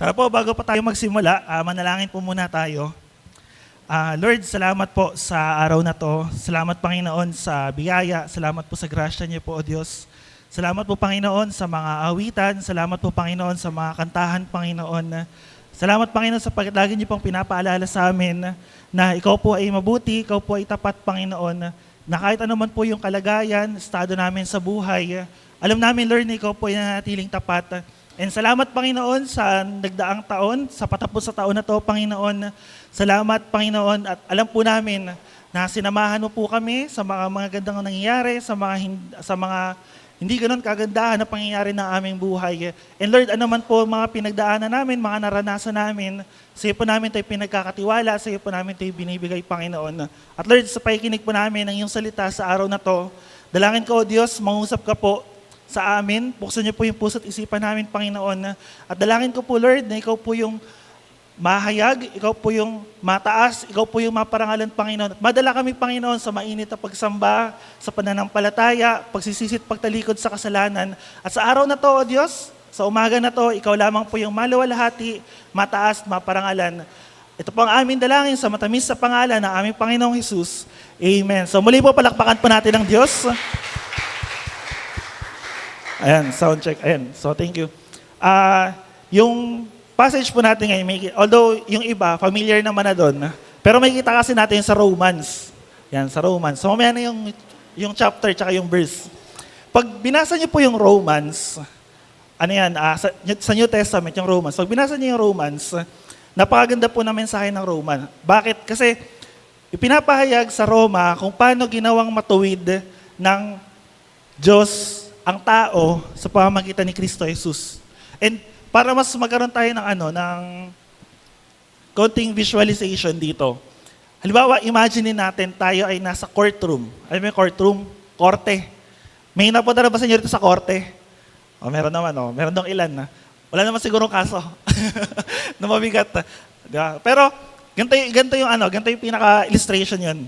Tara po, bago pa tayo magsimula, manalangin po muna tayo. Lord, salamat po sa araw na to. Salamat, Panginoon, sa biyaya. Salamat po sa grasya niyo po, O Diyos. Salamat po, Panginoon, sa mga awitan. Salamat po, Panginoon, sa mga kantahan, Panginoon. Salamat, Panginoon, sa lagi niyo pong pinapaalala sa amin na ikaw po ay mabuti, ikaw po ay tapat, Panginoon, na kahit anuman po yung kalagayan, estado namin sa buhay, alam namin, Lord, na ikaw po ay nanatiling tapat. And salamat, Panginoon, sa nagdaang taon, sa patapos sa taon na to, Panginoon. Salamat, Panginoon, at alam po namin na sinamahan mo po kami sa mga gandang nangyayari, sa mga hindi ganoon kagandahan na pangyayari ng aming buhay. And Lord, ano man po mga pinagdaanan namin, mga naranasan namin, sa iyo po namin tayo pinagkakatiwala, sa iyo po namin tayo binibigay, Panginoon. At Lord, sa pakikinig po namin ng iyong salita sa araw na to, dalangin ko, O Diyos, mangusap ka po sa amin. Buksan niyo po yung puso't isipan namin, Panginoon. At dalangin ko po, Lord, na ikaw po yung mahayag, ikaw po yung mataas, ikaw po yung maparangalan, Panginoon. At madala kami, Panginoon, sa mainit na pagsamba, sa pananampalataya, pagsisisit, pagtalikod sa kasalanan. At sa araw na to, O Diyos, sa umaga na to, ikaw lamang po yung maluwalhati, mataas, maparangalan. Ito po ang aming dalangin sa matamis sa pangalan ng aming Panginoong Hesus. Amen. So muli po, palakpakan po natin ang Diyos. Ayan, sound check. Ayan, so thank you. Yung passage po natin ngayon, although yung iba, familiar naman na doon, pero may kita kasi natin sa Romans. Yan, sa Romans. So mamaya na yung chapter tsaka yung verse. Pag binasa niyo po yung Romans, ano yan, sa New Testament, yung Romans. Pag binasa niyo yung Romans, napakaganda po na mensahe ng Roman. Bakit? Kasi ipinapahayag sa Roma kung paano ginawang matuwid ng Diyos ang tao sa pamamagitan ni Kristo Jesus. And para mas magkaroon tayo ng konting visualization dito. Halimbawa, imagine natin tayo ay nasa courtroom. Alam mo yung courtroom? Korte. May napunta na ba sa inyo dito sa korte? Meron naman, meron dong ilan na. Wala naman sigurong kaso na mabigat. Diba? Pero ganito yung pinaka-illustration yun.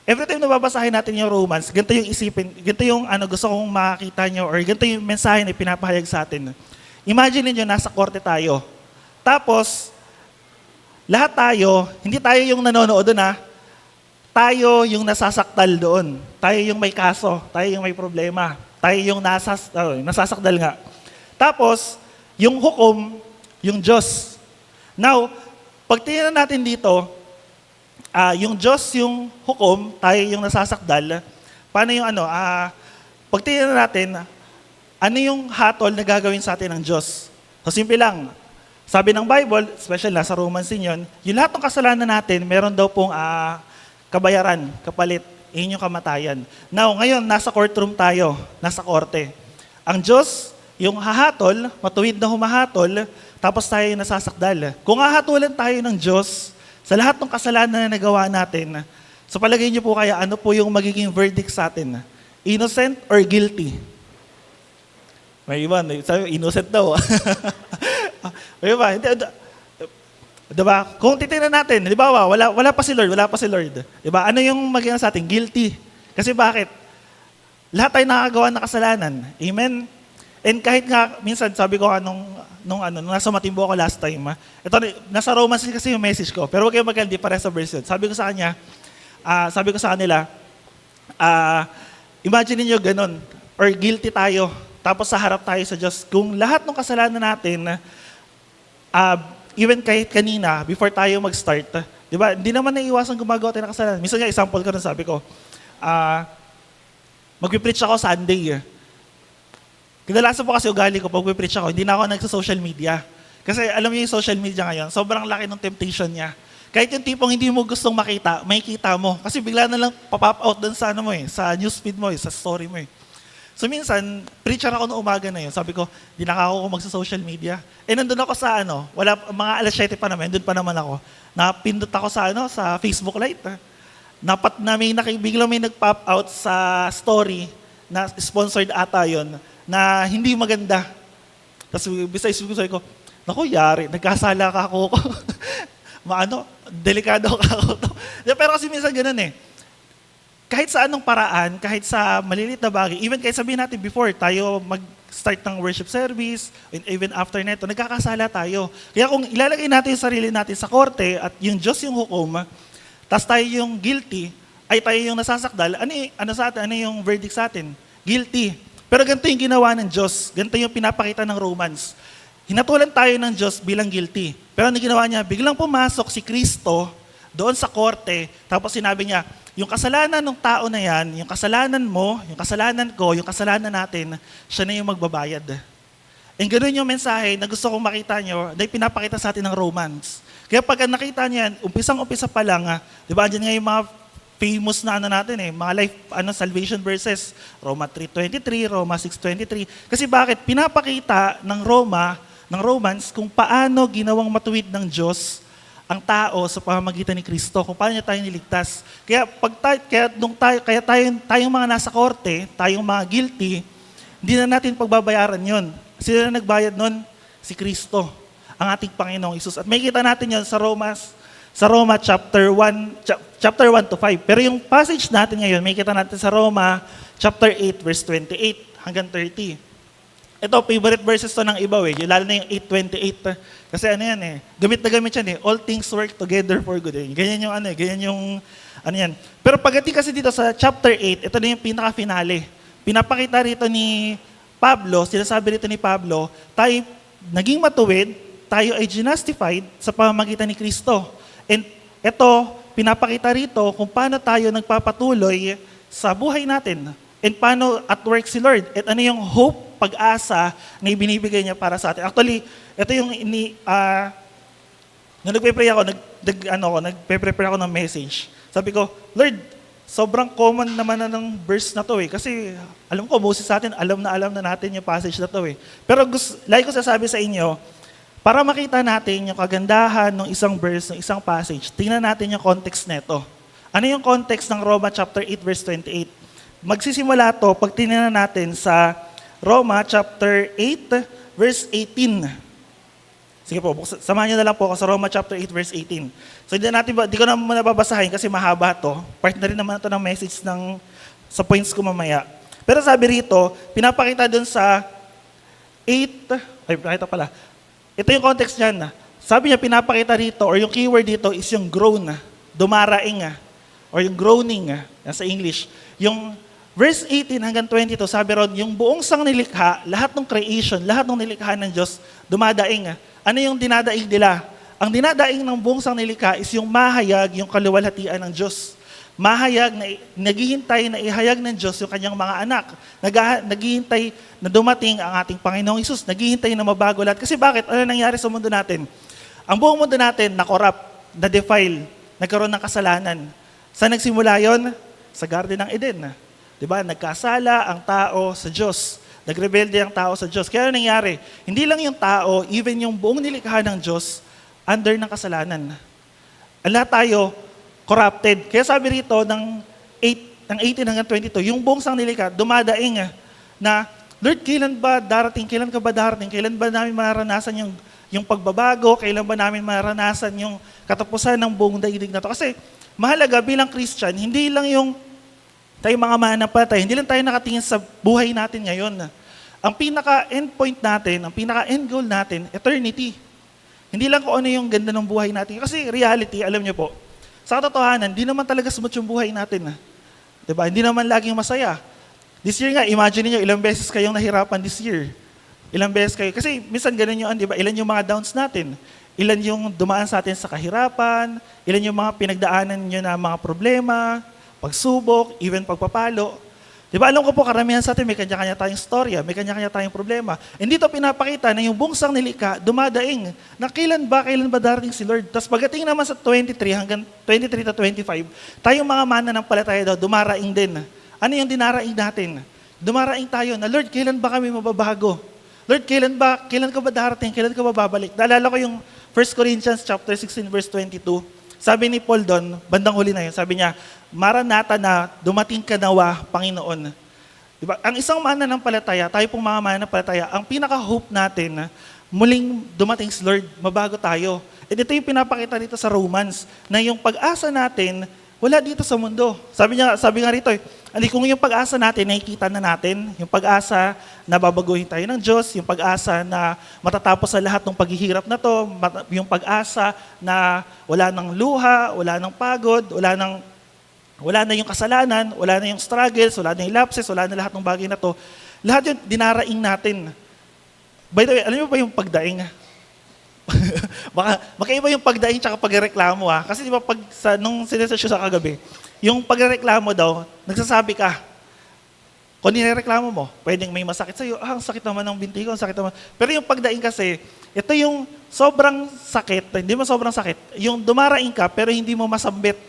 Every time na babasahin natin yung Romans, ganito yung isipin, ganito yung gusto kong makakita nyo, or ganito yung mensahe na pinapahayag sa atin. Imagine niyo nasa korte tayo. Tapos, lahat tayo, hindi tayo yung nanonood doon tayo yung nasasaktal doon. Tayo yung may kaso, tayo yung may problema, tayo yung nasasakdal nga. Tapos, yung hukom, yung Diyos. Now, pag tingnan natin dito, yung Diyos yung hukom, tayo yung nasasakdal. Paano yung pag tingnan natin, ano yung hatol na gagawin sa atin ng Diyos? So simple lang. Sabi ng Bible, especially nasa Romans yun, yung lahat ng kasalanan natin, meron daw pong kabayaran, kapalit, yun yung kamatayan. Now, ngayon, nasa courtroom tayo, nasa korte. Ang Diyos, yung hahatol, matuwid na humahatol, tapos tayo yung nasasakdal. Kung hahatulan tayo ng Diyos, sa lahat ng kasalanan na nagawa natin, sa palagay niyo po kaya, ano po yung magiging verdict sa atin? Innocent or guilty? May iba, sabi, innocent daw. May iba, hindi. Diba? Kung titignan natin, di ba, wala pa si Lord. Diba? Ano yung magiging sa atin? Guilty. Kasi bakit? Lahat tayo nakagawa ng kasalanan. Amen? And kahit nga, minsan sabi ko nung nasa Matimbo ako last time, ito, nasa Romans kasi yung message ko, pero huwag kayong magkaldi para sa verse yun. Sabi ko sa kanila, imagine niyo ganun, or guilty tayo, tapos sa harap tayo sa Diyos. Kung lahat ng kasalanan natin, even kahit kanina, before tayo mag-start, di ba, hindi naman naiiwasan gumagawa tayo ng kasalanan. Minsan nga, example ko rin, sabi ko, mag-preach ako Sunday. Kadalasan po kasi ugali ko, pag preach ako, hindi na ako nagsa-social media. Kasi alam niyo yung social media ngayon, sobrang laki ng temptation niya. Kahit yung tipong hindi mo gustong makita, makikita mo. Kasi bigla na lang pop out doon sa sa newsfeed mo, sa story mo. So minsan, preacher ako noong umaga na yun. Sabi ko, di na ako magsa-social media. Nandun ako sa mga alas 7 pa naman, doon pa naman ako. Napindot ako sa Facebook Lite. Biglang may nag-pop out sa story na sponsored ata yun, na hindi maganda. Tapos besides, sabi ko, naku, yari, nagkasala ka ako. Delikado ka ako. Pero kasi minsan ganun kahit sa anong paraan, kahit sa maliliit na bagay, even kahit sabihin natin before tayo start ng worship service, and even after neto, nagkakasala tayo. Kaya kung ilalagay natin yung sarili natin sa korte at yung Diyos yung hukom, tas tayo yung guilty, ay tayo yung nasasakdal, ano sa atin, ano yung verdict sa atin? Guilty. Pero ganito yung ginawa ng Diyos, ganito yung pinapakita ng Romans. Hinatulan tayo ng Diyos bilang guilty. Pero ano ginawa niya? Biglang pumasok si Kristo doon sa korte, tapos sinabi niya, yung kasalanan ng tao na yan, yung kasalanan mo, yung kasalanan ko, yung kasalanan natin, siya na yung magbabayad. And ganoon yung mensahe na gusto kong makita nyo, na pinapakita sa atin ng Romans. Kaya pag nakita niyo yan, umpisang-umpisa pa lang, di ba, andyan nga yung mga famous na natin mga life salvation verses, Roma 3:23, Roma 6:23. Kasi bakit? Pinapakita ng Romans kung paano ginawang matuwid ng Diyos ang tao sa pamamagitan ni Kristo, kung paano niya tayo niligtas. Kaya tayong mga nasa korte, tayong mga guilty, hindi na natin pagbabayaran yon. Sino na nagbayad nun? Si Kristo, ang ating Panginoong Isus. At may kita natin yon sa Roma chapter 1 to 5. Pero yung passage natin ngayon, may kita natin sa Roma chapter 8 verse 28 hanggang 30. Ito, favorite verses to ng iba lalo na yung 8:28. Kasi gamit na gamit yan all things work together for good. Ganyan yung yan. Pero pagdating kasi dito sa chapter 8, ito na yung pinaka-finale. Pinapakita rito ni Pablo, sinasabi rito ni Pablo, tayo naging matuwid, tayo ay justified sa pamamagitan ni Kristo. And ito, pinapakita rito kung paano tayo nagpapatuloy sa buhay natin. And paano at work si Lord. At ano yung hope, pag-asa na ibinibigay niya para sa atin. Actually, ito yung nung nagpe-pray ako, nagpe-prepare ako ng message. Sabi ko, Lord, sobrang common naman na ng verse na to Kasi alam ko, most sa atin, alam na natin yung passage na to Pero like ko sasabi sa inyo, para makita natin yung kagandahan ng isang verse, ng isang passage, tingnan natin yung context nito. Ano yung context ng Roma chapter 8 verse 28? Magsisimula to pag tingnan natin sa Roma chapter 8 verse 18. Sige po, samahan niyo na lang po ako sa Roma chapter 8 verse 18. So di ko na muna babasahin kasi mahaba to. Part na rin naman ito ng message sa points ko mamaya. Pero sabi rito, pinapakita dun sa 8, ito yung context niyan. Sabi niya, pinapakita rito, or yung keyword dito is yung groan, dumaraing, or yung groaning, sa English. Yung verse 18 hanggang 22, sabi ron, yung buong sangnilikha, lahat ng creation, lahat ng nilikha ng Diyos, dumadaing. Ano yung dinadaing nila? Ang dinadaing ng buong sangnilikha is yung mahayag, yung kaluwalhatian ng Diyos. Mahayag na naghihintay na ihayag ng Diyos yung kanyang mga anak. Naghihintay na dumating ang ating Panginoong Isus. Naghihintay na mabago lahat. Kasi bakit? Ano nangyari sa mundo natin? Ang buong mundo natin na-corrupt, na-defile, nagkaroon ng kasalanan. Saan nagsimula yon? Sa Garden ng Eden. Diba? Nagkasala ang tao sa Diyos. Nagrebelde ang tao sa Diyos. Kaya ano nangyari? Hindi lang yung tao, even yung buong nilikha ng Diyos, under ng kasalanan. Lahat tayo, corrupted. Kaya sabi rito ng 18 hanggang 22, yung buong sangnilikha, dumadaing na, Lord, kailan ba darating? Kailan ka ba darating? Kailan ba namin maranasan yung pagbabago? Kailan ba namin maranasan yung katapusan ng buong daigdig na to? Kasi mahalaga bilang Christian, hindi lang yung tayo mga mananampalataya, hindi lang tayo nakatingin sa buhay natin ngayon. Ang pinaka-end point natin, ang pinaka-end goal natin, eternity. Hindi lang kung ano yung ganda ng buhay natin. Kasi reality, alam niyo po, sa katotohanan, hindi naman talaga smooth yung buhay natin. Diba? Hindi naman laging masaya. This year nga, imagine niyo ilang beses kayong nahirapan this year. Ilang beses kayo. Kasi minsan ganun yung, diba? Ilan yung mga downs natin. Ilan yung dumaan sa atin sa kahirapan. Ilan yung mga pinagdaanan nyo na mga problema, pagsubok, even pagpapalo. Diba, alam ko po, karamihan sa atin may kanya-kanya tayong storya, may kanya-kanya tayong problema. And dito pinapakita na yung buong sangnilikha dumadaing na kailan ba darating si Lord. Tapos pagdating naman sa 23 hanggang 23 to 25, tayong mga mananampalataya daw, dumaraing din. Ano yung dinaraing natin? Dumaraing tayo na, Lord, kailan ba kami mababago? Lord, kailan ka ba darating? Kailan ka ba babalik? Naalala ko yung 1 Corinthians chapter 16 verse 22. Sabi ni Paul doon, bandang huli na yun, sabi niya, Maranatha na, dumating ka nawa, Panginoon. Diba? Ang isang mananampalataya, tayo pong mga mananampalataya, ang pinaka-hope natin, muling dumating si Lord, mabago tayo. At ito yung pinapakita dito sa Romans, na yung pag-asa natin, wala dito sa mundo. Sabi nga rito, Hindi, kung yung pag-asa natin, nakikita na natin, yung pag-asa na babaguhin tayo ng Diyos, yung pag-asa na matatapos sa lahat ng paghihirap na to, yung pag-asa na wala ng luha, wala ng pagod, wala na yung kasalanan, wala na yung struggles, wala na yung lapses, wala na lahat ng bagay na to. Lahat yun, dinaraing natin. By the way, alam niyo ba yung pagdaing? Makaiba yung pagdaing tsaka pagreklamo ha. Kasi di ba nung sinesesyo sa kagabi, yung pagreklamo daw, nagsasabi ka, kung nireklamo mo, pwedeng may masakit sa'yo, ang sakit naman ng binti ko, ang sakit naman. Pero yung pagdaing kasi, ito yung sobrang sakit, hindi mo sobrang sakit, yung dumaraing ka pero hindi mo masambit.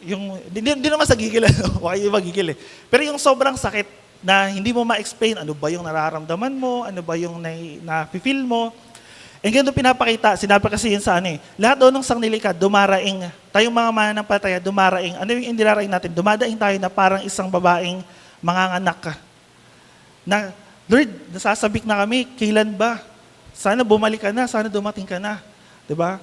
Yung, hindi naman sa gigil, baka yung magigil eh. Pero yung sobrang sakit, na hindi mo ma-explain ano ba yung nararamdaman mo, ano ba yung na-feel mo. And ganito pinapakita, sinabi kasi yun sa lahat daw ng sanglilikha, dumaraing, tayong mga mananampalataya, dumaraing. Ano yung indilaraing natin? Dumadaing tayo na parang isang babaeng manganganak. Na, Lord, nasasabik na kami, kailan ba? Sana bumalik ka na, sana dumating ka na. Diba?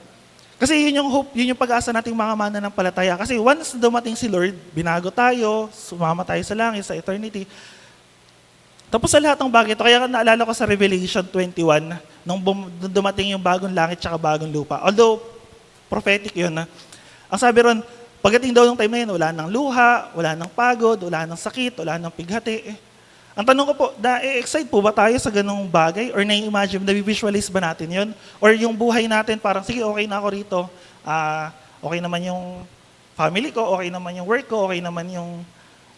Kasi yun yung hope, yun yung pag-asa nating mga mananampalataya. Kasi once dumating si Lord, binago tayo, sumama tayo sa langit, sa eternity. Tapos sa lahat ng bagay ito, kaya naalala ko sa Revelation 21, nung dumating yung bagong langit at bagong lupa. Although, prophetic yun. Ang sabi ron, pagdating daw ng time na yun, wala nang luha, wala nang pagod, wala nang sakit, wala nang pighati. Ang tanong ko po, excite po ba tayo sa ganung bagay? Or na-imagine, na-visualize ba natin yun? Or yung buhay natin, parang, sige, okay na ako rito. Okay naman yung family ko, okay naman yung work ko, okay naman yung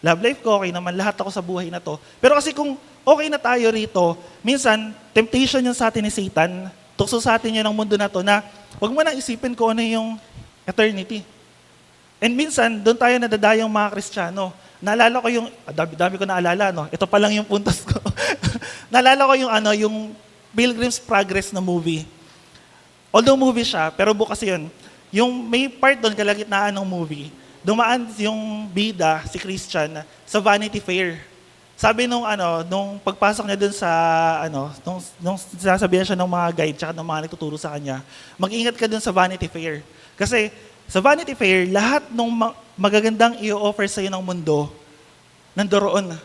love life ko, okay naman lahat ako sa buhay na to. Pero kasi kung okay na tayo rito, minsan, temptation yun sa atin ni Satan, tukso sa atin yun ng mundo na to, na huwag mo na isipin kung ano yung eternity. And minsan, doon tayo nadadayang mga Kristiyano. Naalala ko yung, dami ko naalala, no? Ito pa lang yung puntos ko. Naalala ko yung Pilgrim's Progress na movie. Although movie siya, pero bukas yun. Yung may part doon, kalagitnaan ng movie, dumaan yung bida, si Christian, sa Vanity Fair. Sabi nung pagpasok niya dun sa, nung sinasabihan siya ng mga guide tsaka ng mga nagtuturo sa kanya, mag-ingat ka dun sa Vanity Fair. Kasi sa Vanity Fair, lahat ng magagandang i-offer sa'yo ng mundo, nandoroon.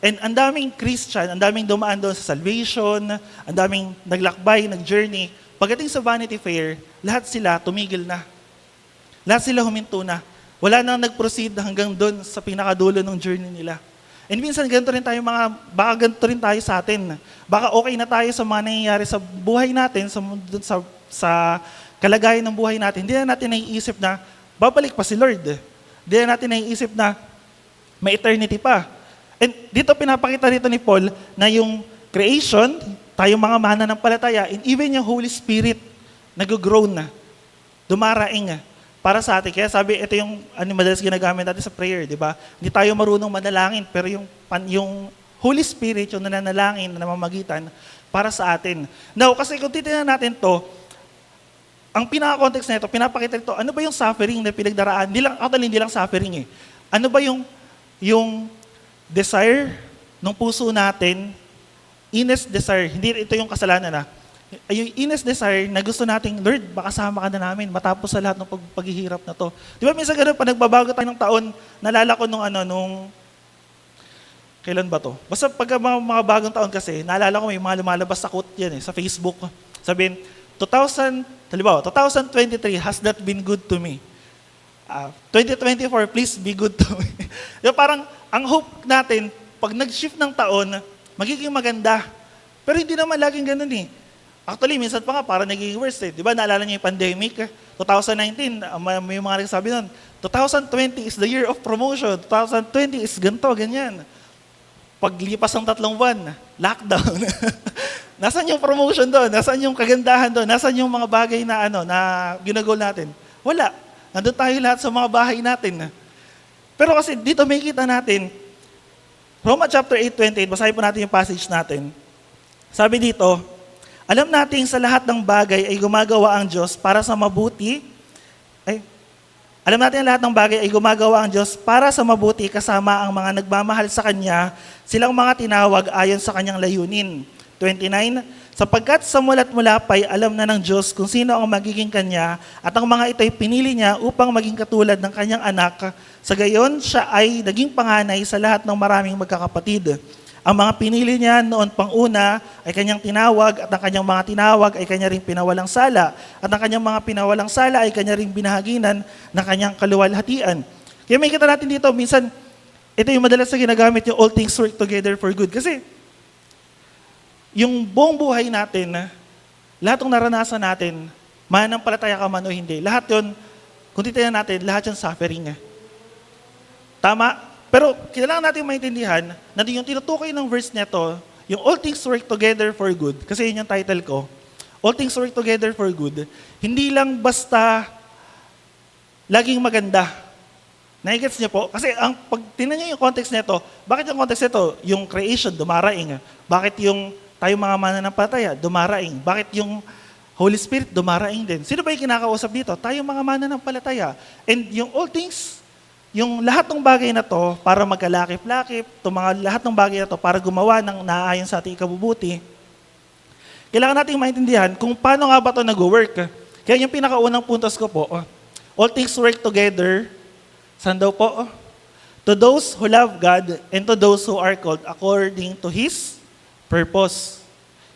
And ang daming Christian, ang daming dumaan doon sa salvation, ang daming naglakbay, nag-journey. Pagdating sa Vanity Fair, lahat sila tumigil na. Lahat sila huminto na. Wala nang nag-proceed hanggang doon sa pinakadulo ng journey nila. And minsan ganito rin tayo baka ganito rin tayo sa atin. Baka okay na tayo sa mga nangyayari sa buhay natin, sa kalagayan ng buhay natin. Hindi na natin naiisip na babalik pa si Lord. Hindi na natin naiisip na may eternity pa. And dito pinapakita dito ni Paul na yung creation, tayong mga mananampalataya, and even yung Holy Spirit, nag-grow na, dumaraing para sa atin. Kaya sabi, ito yung madalas ginagamit natin sa prayer, di ba? Hindi tayo marunong manalangin, pero yung Holy Spirit, yung nananalangin na namamagitan para sa atin. Now, kasi kung titignan natin to, ang pinaka-context na ito, pinapakita ito, ano ba yung suffering na pinagdaraan? Hindi lang suffering eh. Ano ba yung desire ng puso natin, earnest desire, hindi ito yung kasalanan yung earnest desire na gusto nating, Lord, baka sama ka na namin matapos sa lahat ng paghihirap na to. Di ba minsan ganun, pag nagbabago tayo ng taon, nalala ko kailan ba to? Basta pag mga bagong taon kasi, naalala ko may mga lumalabas sa quote yan sa Facebook. Sabihin, 2023 has not been good to me. 2024, please be good to me. Diba, parang, ang hope natin, pag nag-shift ng taon, magiging maganda. Pero hindi naman laging ganun eh. Actually, minsan pa nga, parang nagiging worse eh. Di ba, naalala niyo yung pandemic? 2019, may mga nagsasabi nun, 2020 is the year of promotion. 2020 is ganito, ganyan. Paglipas ng 3 buwan, lockdown. Nasaan yung promotion doon? Nasaan yung kagandahan doon? Nasaan yung mga bagay na na ginagol natin? Wala. Nandun tayo lahat sa mga bahay natin. Pero kasi dito may kita natin, Roma chapter 8:28, basahin po natin yung passage natin. Sabi dito, alam natin sa lahat ng bagay ay gumagawa ang Diyos para sa mabuti. Alam natin lahat ng bagay ay gumagawa ang Diyos para sa mabuti kasama ang mga nagmamahal sa Kanya, silang mga tinawag ayon sa Kanyang layunin. 29, Sapagkat sa mula't mula pa'y alam na ng Diyos kung sino ang magiging kanya at ang mga ito'y pinili niya upang maging katulad ng kanyang anak. Sa gayon, siya ay naging panganay sa lahat ng maraming magkakapatid. Ang mga pinili niya noon pang una ay kanyang tinawag at ang kanyang mga tinawag ay kanya ring pinawalang sala at ang kanyang mga pinawalang sala ay kanya ring binahaginan ng kanyang kaluwalhatian. Kaya may kita natin dito, minsan, ito yung madalas na ginagamit yung all things work together for good. Kasi, yung buong buhay natin, lahat ng naranasan natin, mananampalataya ka man o hindi, lahat yun, kung titignan natin, lahat yung suffering. Tama? Pero kailangan natin maintindihan na yung tinutukoy ng verse nito, yung all things work together for good, kasi yun yung title ko, all things work together for good, hindi lang basta laging maganda. Naigets niyo po? Kasi pag tingnan niyo yung context nito, bakit yung context nito? Yung creation, dumaraing. Bakit yung tayo mga mananampalataya, dumaraing? Bakit yung Holy Spirit, dumaraing din? Sino ba yung kinakausap dito? Tayo mga mananampalataya. And yung all things, yung lahat ng bagay na to para magkalakip-lakip, lahat ng bagay na to para gumawa ng naaayon sa ating ikabubuti, kailangan natin maintindihan kung paano nga ba ito nag-work. Kaya yung pinakaunang puntos ko po, all things work together, saan daw po? To those who love God and to those who are called according to His purpose.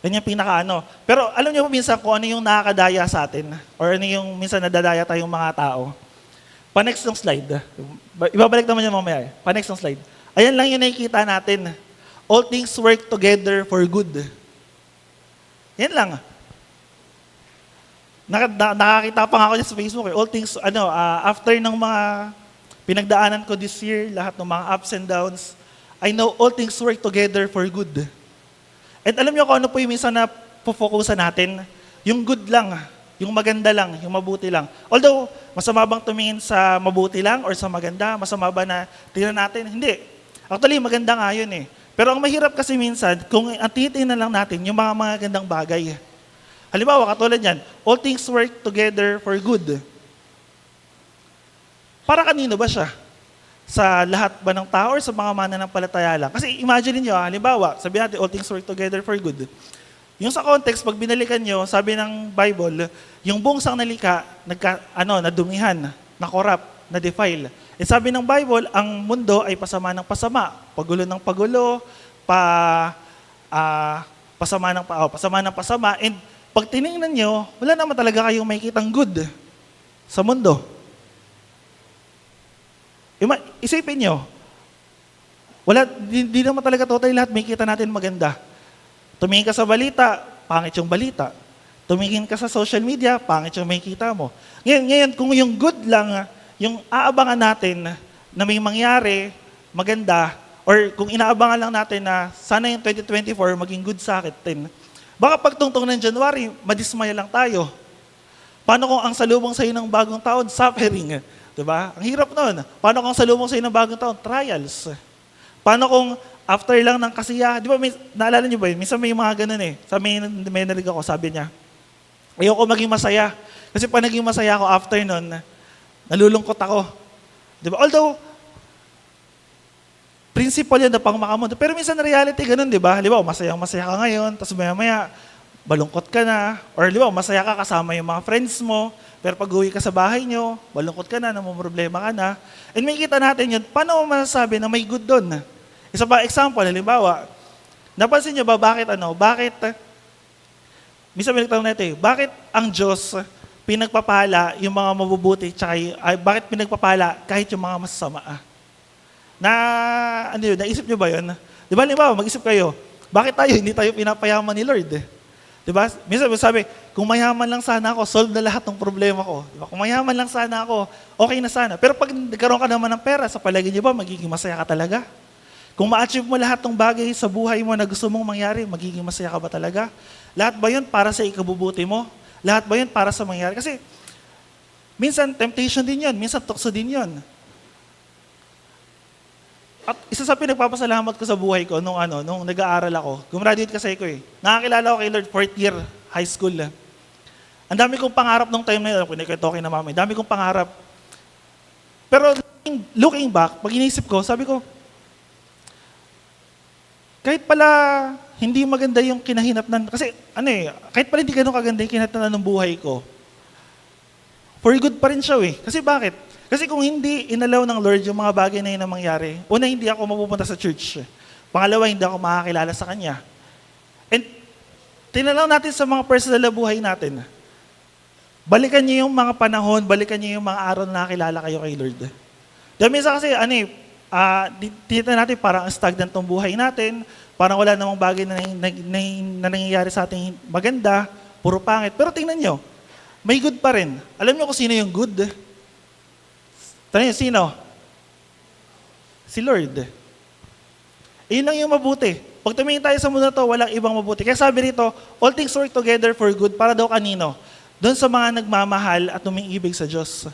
Yan yung pinakaano. Pero alam niyo po minsan kung ano yung nakakadaya sa atin or ano yung minsan nadadaya tayong mga tao. Pa-next ng slide. Ibabalik naman yan mamaya. Pa-next ng slide. Ayan lang yung nakikita natin. All things work together for good. Yan lang. Nakakita pa nga ako niya sa Facebook. All things, after ng mga pinagdaanan ko this year, lahat ng mga ups and downs, I know all things work together for good. At alam niyo kung ano po yung minsan na pufokusan natin? Yung good lang, yung maganda lang, yung mabuti lang. Although, masama bang tumingin sa mabuti lang or sa maganda? Masama ba na tingnan natin? Hindi. Actually, maganda nga yun eh. Pero ang mahirap kasi minsan, kung titingnan lang natin yung mga magandang bagay. Halimbawa, katulad yan, all things work together for good. Para kanino ba siya? Sa lahat ba ng tao or sa mga mananampalataya lang? Kasi imagine niyo, halimbawa, sabihin natin all things work together for good. Yung sa context, pag binalikan nyo, sabi ng Bible, yung buong sanglika, nadumihan, na-corrupt, na-defile. E sabi ng Bible, ang mundo ay pasama ng pasama, pagulo ng pagulo, pasama ng pasama, and pag tinignan nyo, wala naman talaga kayong makikitang good sa mundo. Isipin nyo, di naman talaga totally lahat may kita natin maganda. Tumingin ka sa balita, pangit yung balita. Tumingin ka sa social media, pangit yung makikita mo. Ngayon, kung yung good lang, yung aabangan natin na may mangyari, maganda, or kung inaabangan lang natin na sana yung 2024 maging good sa akin, baka pagtungtong ng January, madismaya lang tayo. Paano kung ang salubong sa'yo ng bagong taon, suffering? Diba? Ang hirap nun. Paano kung salubong sa'yo ng bagong taon? Trials. Paano kung after lang ng kasiya, di ba, naalala niyo ba yun? Minsan may mga ganun eh. May narinig ako, sabi niya, ayoko maging masaya. Kasi pag naging masaya ako after nun, nalulungkot ako. Di ba? Although, principle yan na pang makamundo. Pero minsan na reality, ganun, di ba? Halimbawa, masaya ka ngayon, tapos maya-maya, balungkot ka na. Or halimbawa, masaya ka kasama yung mga friends mo, pero pag uwi ka sa bahay nyo, balungkot ka na, namumroblema ka na. And may kita natin yun, paano mo masasabi na may good doon? Isa pa example, halimbawa, napansin nyo ba minsan may nagtanong natin, bakit ang Diyos pinagpapala yung mga mabubuti, bakit pinagpapala kahit yung mga masasama? Naisip nyo ba yun? Di ba, halimbawa, mag-isip kayo, bakit hindi tayo pinapayaman ni Lord? Diba? Minsan sabi, kung mayaman lang sana ako, solve na lahat ng problema ko. Diba? Kung mayaman lang sana ako, okay na sana. Pero pag nagkaroon ka naman ng pera, sa palagay niyo ba, magiging masaya ka talaga? Kung ma-achieve mo lahat ng bagay sa buhay mo na gusto mong mangyari, magiging masaya ka ba talaga? Lahat ba yun para sa ikabubuti mo? Lahat ba yun para sa mangyari? Kasi, minsan temptation din yun, minsan tukso din yun. At isa sa pinagpapasalamat ko sa buhay ko nung nag-aaral ako, gumraduate kasi ako eh. Nakakilala ko kay Lord 4th year high school. Ang dami kong pangarap nung time na yun, kinikwento ko na mami, dami kong pangarap. Pero looking back, pag inisip ko, sabi ko, kahit pala hindi maganda yung kinahinatnan, kasi kahit pala hindi ganun kaganda yung kinahinatnan ng buhay ko, for good pa rin siya eh. Kasi bakit? Kasi kung hindi inalaw ng Lord yung mga bagay na yun na mangyari, una, hindi ako mapupunta sa church. Pangalawa, hindi ako makakilala sa Kanya. And tinalaw natin sa mga personal na buhay natin. Balikan niyo yung mga panahon, balikan niyo yung mga araw na nakakilala kayo kay Lord. Dahil minsan kasi, dito natin parang stagnant tong buhay natin, parang wala namang bagay na nangyayari sa ating maganda, puro pangit. Pero tingnan nyo, may good pa rin. Alam nyo kung sino yung good? Tanong nyo, sino? Si Lord. Yun lang yung mabuti. Pag tumingin tayo sa mundo na to, walang ibang mabuti. Kaya sabi rito, all things work together for good, para daw kanino? Doon sa mga nagmamahal at umiibig sa Diyos.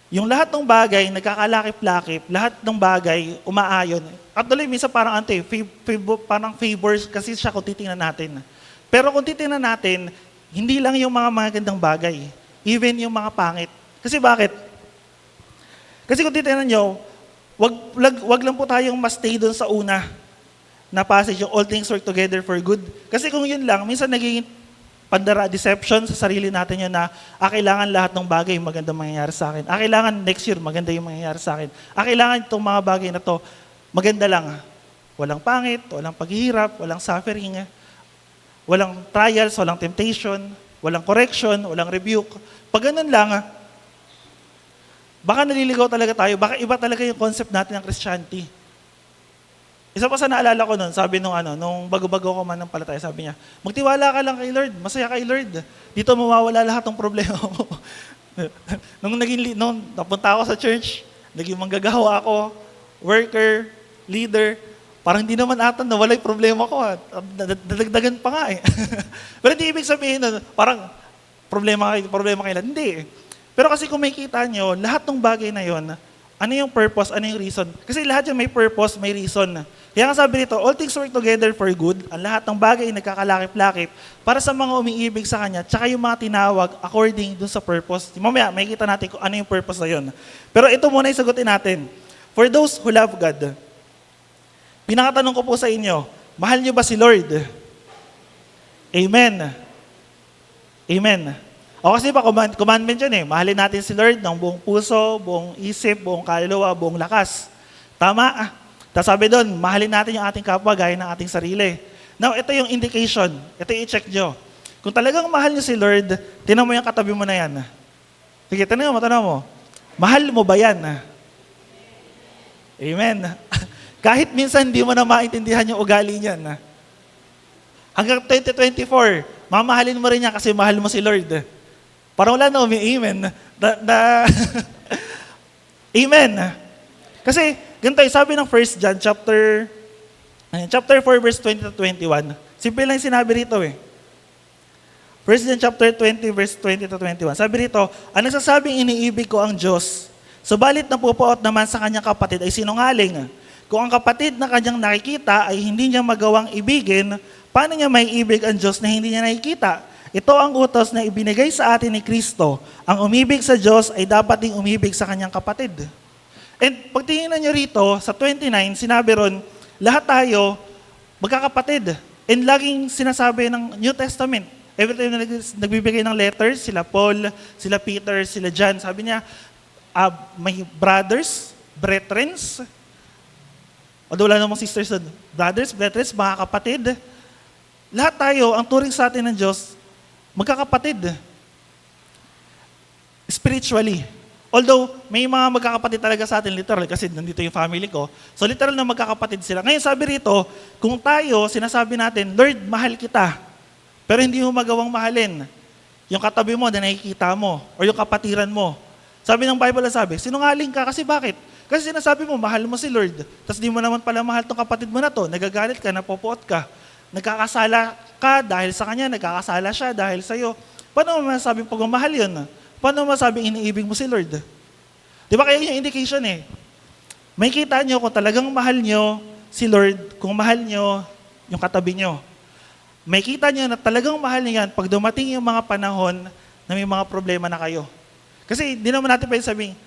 Yung lahat ng bagay, nagkakalakip-lakip, lahat ng bagay, umaayon. At tuloy, minsan parang parang favors kasi siya kung titingnan natin. Pero kung titingnan natin, hindi lang yung mga magandang bagay, even yung mga pangit. Kasi bakit? Kasi kung titingnan nyo, wag lang po tayong ma-stay doon sa una na passage, yung all things work together for good. Kasi kung yun lang, minsan naging deception sa sarili natin yun na, kailangan lahat ng bagay maganda mangyayari sa akin. Kailangan next year maganda yung mangyayari sa akin. Kailangan itong mga bagay na to, maganda lang. Walang pangit, walang paghihirap, walang suffering, walang trials, walang temptation, walang correction, walang rebuke. Pag ganun lang, baka naliligaw talaga tayo, baka iba talaga yung concept natin ng Christianity. Isa pa sa naalala ko nun, sabi nung bago-bago ko man ng palataya, sabi niya, magtiwala ka lang kay Lord, masaya kay Lord. Dito mawawala lahat ng problema mo. nung napunta ako sa church, naging manggagawa ako, worker, leader, parang hindi naman ata nawala yung problema ko. Dadagdagan pa nga eh. Pero hindi ibig sabihin nun, parang problema kay Lord. Hindi. Pero kasi kung makikita nyo, lahat ng bagay na yon, ano yung purpose, ano yung reason? Kasi lahat yung may purpose, may reason. Kaya nga sabi dito, all things work together for good. Ang lahat ng bagay nagkakalakip-lakip para sa mga umiibig sa Kanya, tsaka yung mga tinawag according dun sa purpose. Mamaya, makikita natin kung ano yung purpose na yun. Pero ito muna yung sagutin natin. For those who love God, pinakatanong ko po sa inyo, mahal niyo ba si Lord? Amen. Amen. O kasi commandment yun eh. Mahalin natin si Lord ng buong puso, buong isip, buong kaluluwa, buong lakas. Tama? Tapos sabi doon, mahalin natin yung ating kapwa gaya ng ating sarili. Now, ito yung indication. Ito yung i-check nyo. Kung talagang mahal nyo si Lord, tinan mo yung katabi mo na yan. Sige, tanong mo. Mahal mo ba yan? Amen. Kahit minsan hindi mo na maintindihan yung ugali niyan. Hanggang 2024, mamahalin mo rin niya kasi mahal mo si Lord. Parang wala na amen. Amen. Kasi, ganito sabi ng 1 John chapter 4 verse 20 to 21. Simple lang sinabi rito eh. 1 John chapter 20 verse 20 to 21. Sabi rito, ang nagsasabing iniibig ko ang Diyos, subalit napupuot naman sa kanyang kapatid ay sinungaling. Kung ang kapatid na kanyang nakikita ay hindi niya magawang ibigin, paano niya may ibig ang Diyos na hindi niya nakikita? Ito ang utos na ibinigay sa atin ni Kristo. Ang umibig sa Diyos ay dapat ding umibig sa kanyang kapatid. And pagtingnan nyo rito, sa 29, sinabi ron, lahat tayo magkakapatid. And laging sinasabi ng New Testament, every time na nagbibigay ng letters, sila Paul, sila Peter, sila John, sabi niya, may brothers, brethrens, although wala namang sisters, brothers, brethrens, mga kapatid. Lahat tayo, ang turing sa atin ng Diyos, magkakapatid. Spiritually. Although, may mga magkakapatid talaga sa atin, literal, kasi nandito yung family ko. So, literal na magkakapatid sila. Ngayon, sabi rito, kung tayo, sinasabi natin, Lord, mahal kita. Pero hindi mo magawang mahalin. Yung katabi mo na nakikita mo, o yung kapatiran mo. Sabi ng Bible, sinungaling ka, kasi bakit? Kasi sinasabi mo, mahal mo si Lord. Tapos di mo naman pala mahal tong kapatid mo na to. Nagagalit ka, napopuot ka. Nagkakasala ka dahil sa kanya, nagkakasala siya dahil sa'yo. Paano mo masasabing pagmamahal yun? Paano mo masasabing iniibig mo si Lord? Di ba kaya yung indication eh? May kita nyo kung talagang mahal nyo si Lord, kung mahal nyo yung katabi nyo. May kita nyo na talagang mahal nyo yan pag dumating yung mga panahon na may mga problema na kayo. Kasi di naman natin pwede sabihin,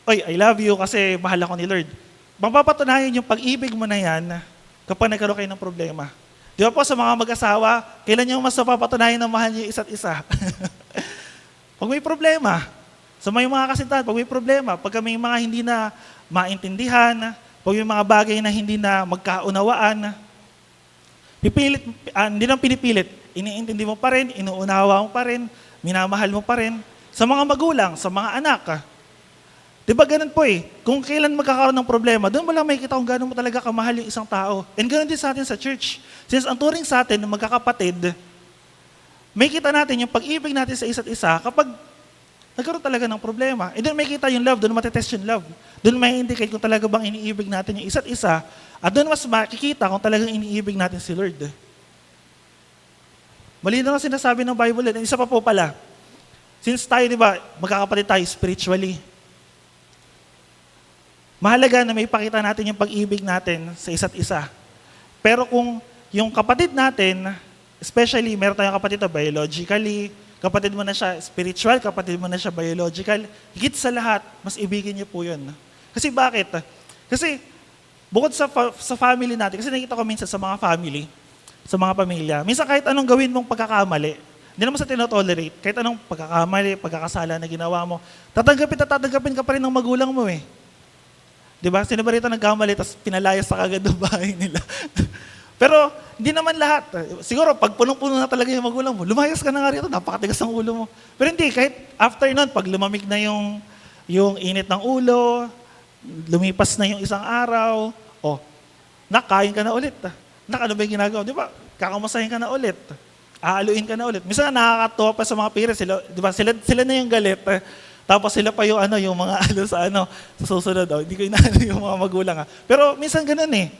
oy, I love you kasi mahal ako ni Lord. mapapatunayan yung pag-ibig mo na yan kapag nagkaroon kayo ng problema. Di ba po sa mga mag-asawa, kailan yung mas napapatunayan na mahal niyo isa't isa? Pag may problema, sa may mga kasintahan, pag may problema, pag may mga hindi na maintindihan, pag may mga bagay na hindi na magkaunawaan, hindi lang pinipilit, iniintindi mo pa rin, inuunawa mo pa rin, minamahal mo pa rin, sa mga magulang, sa mga anak. Di ba ganun po eh? Kung kailan magkakaroon ng problema, doon mo lang makikita kung gano'n mo talaga kamahal yung isang tao. And ganoon din sa atin sa church. Since ang turing sa atin ng magkakapatid, may kita natin yung pag-ibig natin sa isa't isa kapag nagkaroon talaga ng problema. And doon may kita yung love, doon matetest yung love. Doon may indicate kung talaga bang iniibig natin yung isa't isa. At doon mas makikita kung talagang iniibig natin si Lord. Malinaw na sinasabi ng Bible. And isa pa po pala, since tayo, di ba, magkakapatid tayo spiritually, mahalaga na may ipakita natin yung pag-ibig natin sa isa't isa. Pero kung yung kapatid natin, especially meron tayong kapatid na biologically, kapatid mo na siya spiritual, kapatid mo na siya biological, higit sa lahat, mas ibigin niyo po yun. Kasi bakit? Kasi bukod sa family natin, kasi nakita ko minsan sa mga family, sa mga pamilya, minsan kahit anong gawin mong pagkakamali, hindi naman sa tinotolerate, kahit anong pagkakamali, pagkakasala na ginawa mo, tatanggapin ka pa rin ng magulang mo eh. Diba? Sino ba rito nagkamali, tapos pinalayas sa kagad ng bahay nila. Pero, hindi naman lahat. Siguro, pag punong-puno na talaga yung magulang mo, lumayas ka na nga rito, napakatigas ng ulo mo. Pero hindi, kahit after nun, pag lumamig na yung init ng ulo, lumipas na yung isang araw, nakain ka na ulit. Ano ba yung ginagawa? Di ba? Kakamusahin ka na ulit. Aaluin ka na ulit. Minsan nakakatuwa pa sa mga parents, di ba? Sila na yung galit. Tapos sila pa yung mga sa susunod. Hindi ko inaano yung mga magulang. Pero minsan ganun eh.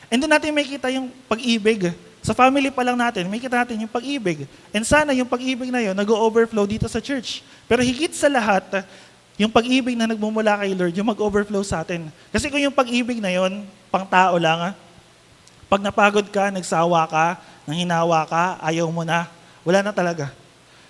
And doon natin may kita yung pag-ibig. Sa family pa lang natin, may kita natin yung pag-ibig. And sana yung pag-ibig na yun, nag-overflow dito sa church. Pero higit sa lahat, yung pag-ibig na nagmumula kay Lord, yung mag-overflow sa atin. Kasi kung yung pag-ibig na yun, pang tao lang, pag napagod ka, nagsawa ka, nanghinawa ka, ayaw mo na, wala na talaga.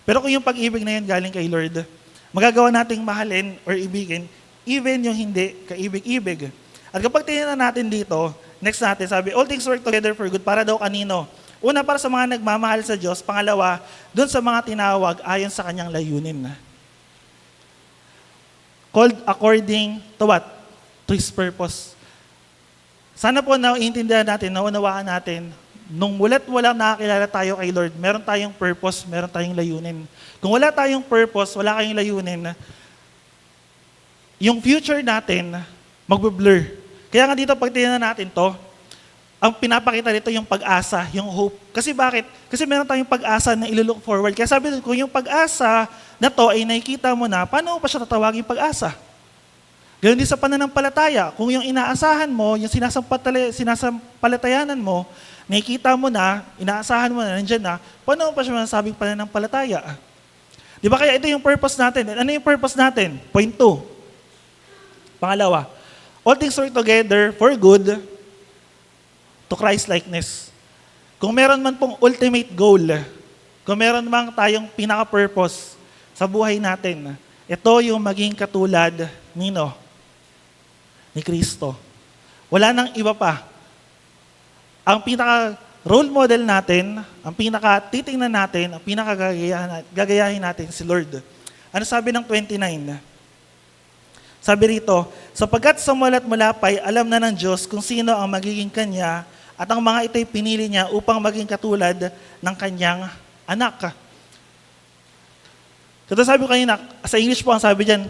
Pero kung yung pag-ibig na yun galing kay Lord, magagawa nating mahalin or ibigin, even yung hindi kaibig-ibig. At kapag tinignan natin dito, next natin, sabi, all things work together for good. Para daw kanino? Una, para sa mga nagmamahal sa Diyos. Pangalawa, doon sa mga tinawag ayon sa kanyang layunin. Called according to what? To His purpose. Sana po naiintindihan natin, naunawaan natin, nung walang nakakilala tayo kay Lord, meron tayong purpose, meron tayong layunin. Kung wala tayong purpose, wala kayong layunin, yung future natin, magbe-blur. Kaya nga dito, pag tingnan natin to, ang pinapakita dito yung pag-asa, yung hope. Kasi bakit? Kasi meron tayong pag-asa na ilo-look forward. Kaya sabi doon, kung yung pag-asa na to ay nakikita mo na, paano pa siya tatawagin pag-asa? Ganun din sa pananampalataya. Kung yung inaasahan mo, yung sinasampalatayanan mo, nakikita mo na, inaasahan mo na, nandyan na, paano pa siya masasabing pananampalataya? Di ba kaya ito yung purpose natin? Ano yung purpose natin? Point 2. Pangalawa, all things work together for good to Christ-likeness. Kung meron man pong ultimate goal, kung meron man tayong pinaka-purpose sa buhay natin, ito yung maging katulad ni Kristo. Wala nang iba pa. Ang pinaka-role model natin, ang pinaka-titingnan natin, ang pinaka-gagayahin natin si Lord. Ano sabi ng 29? Sabi rito, sapagkat sa mulat mula pa'y alam na ng Diyos kung sino ang magiging Kanya at ang mga ito'y pinili niya upang maging katulad ng Kanyang anak. Kaya sabi ko kanina, sa English po ang sabi dyan,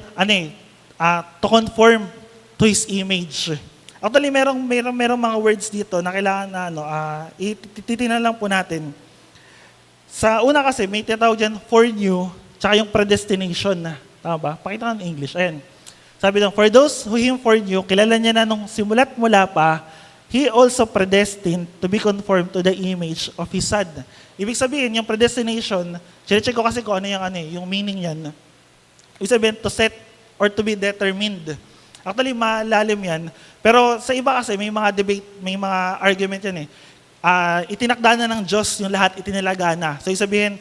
to conform to His image. Actually, merong mga words dito na kailangan na titinan lang po natin. Sa una kasi, may tinatawag dyan, foreknew, tsaka yung predestination na. Tama ba? Pakita ka ng English. Ayan. Sabi doon, for those who Him foreknew, kilala niya na nung simulat mula pa, He also predestined to be conformed to the image of His Son. Ibig sabihin, yung predestination, sinecheck ko kasi kung ano yung meaning yan. Ibig sabihin, to set or to be determined. Actually, malalim yan. Pero sa iba kasi, may mga debate, may mga argument yan eh. Itinakda na ng Diyos yung lahat itinilaga na. So sabihin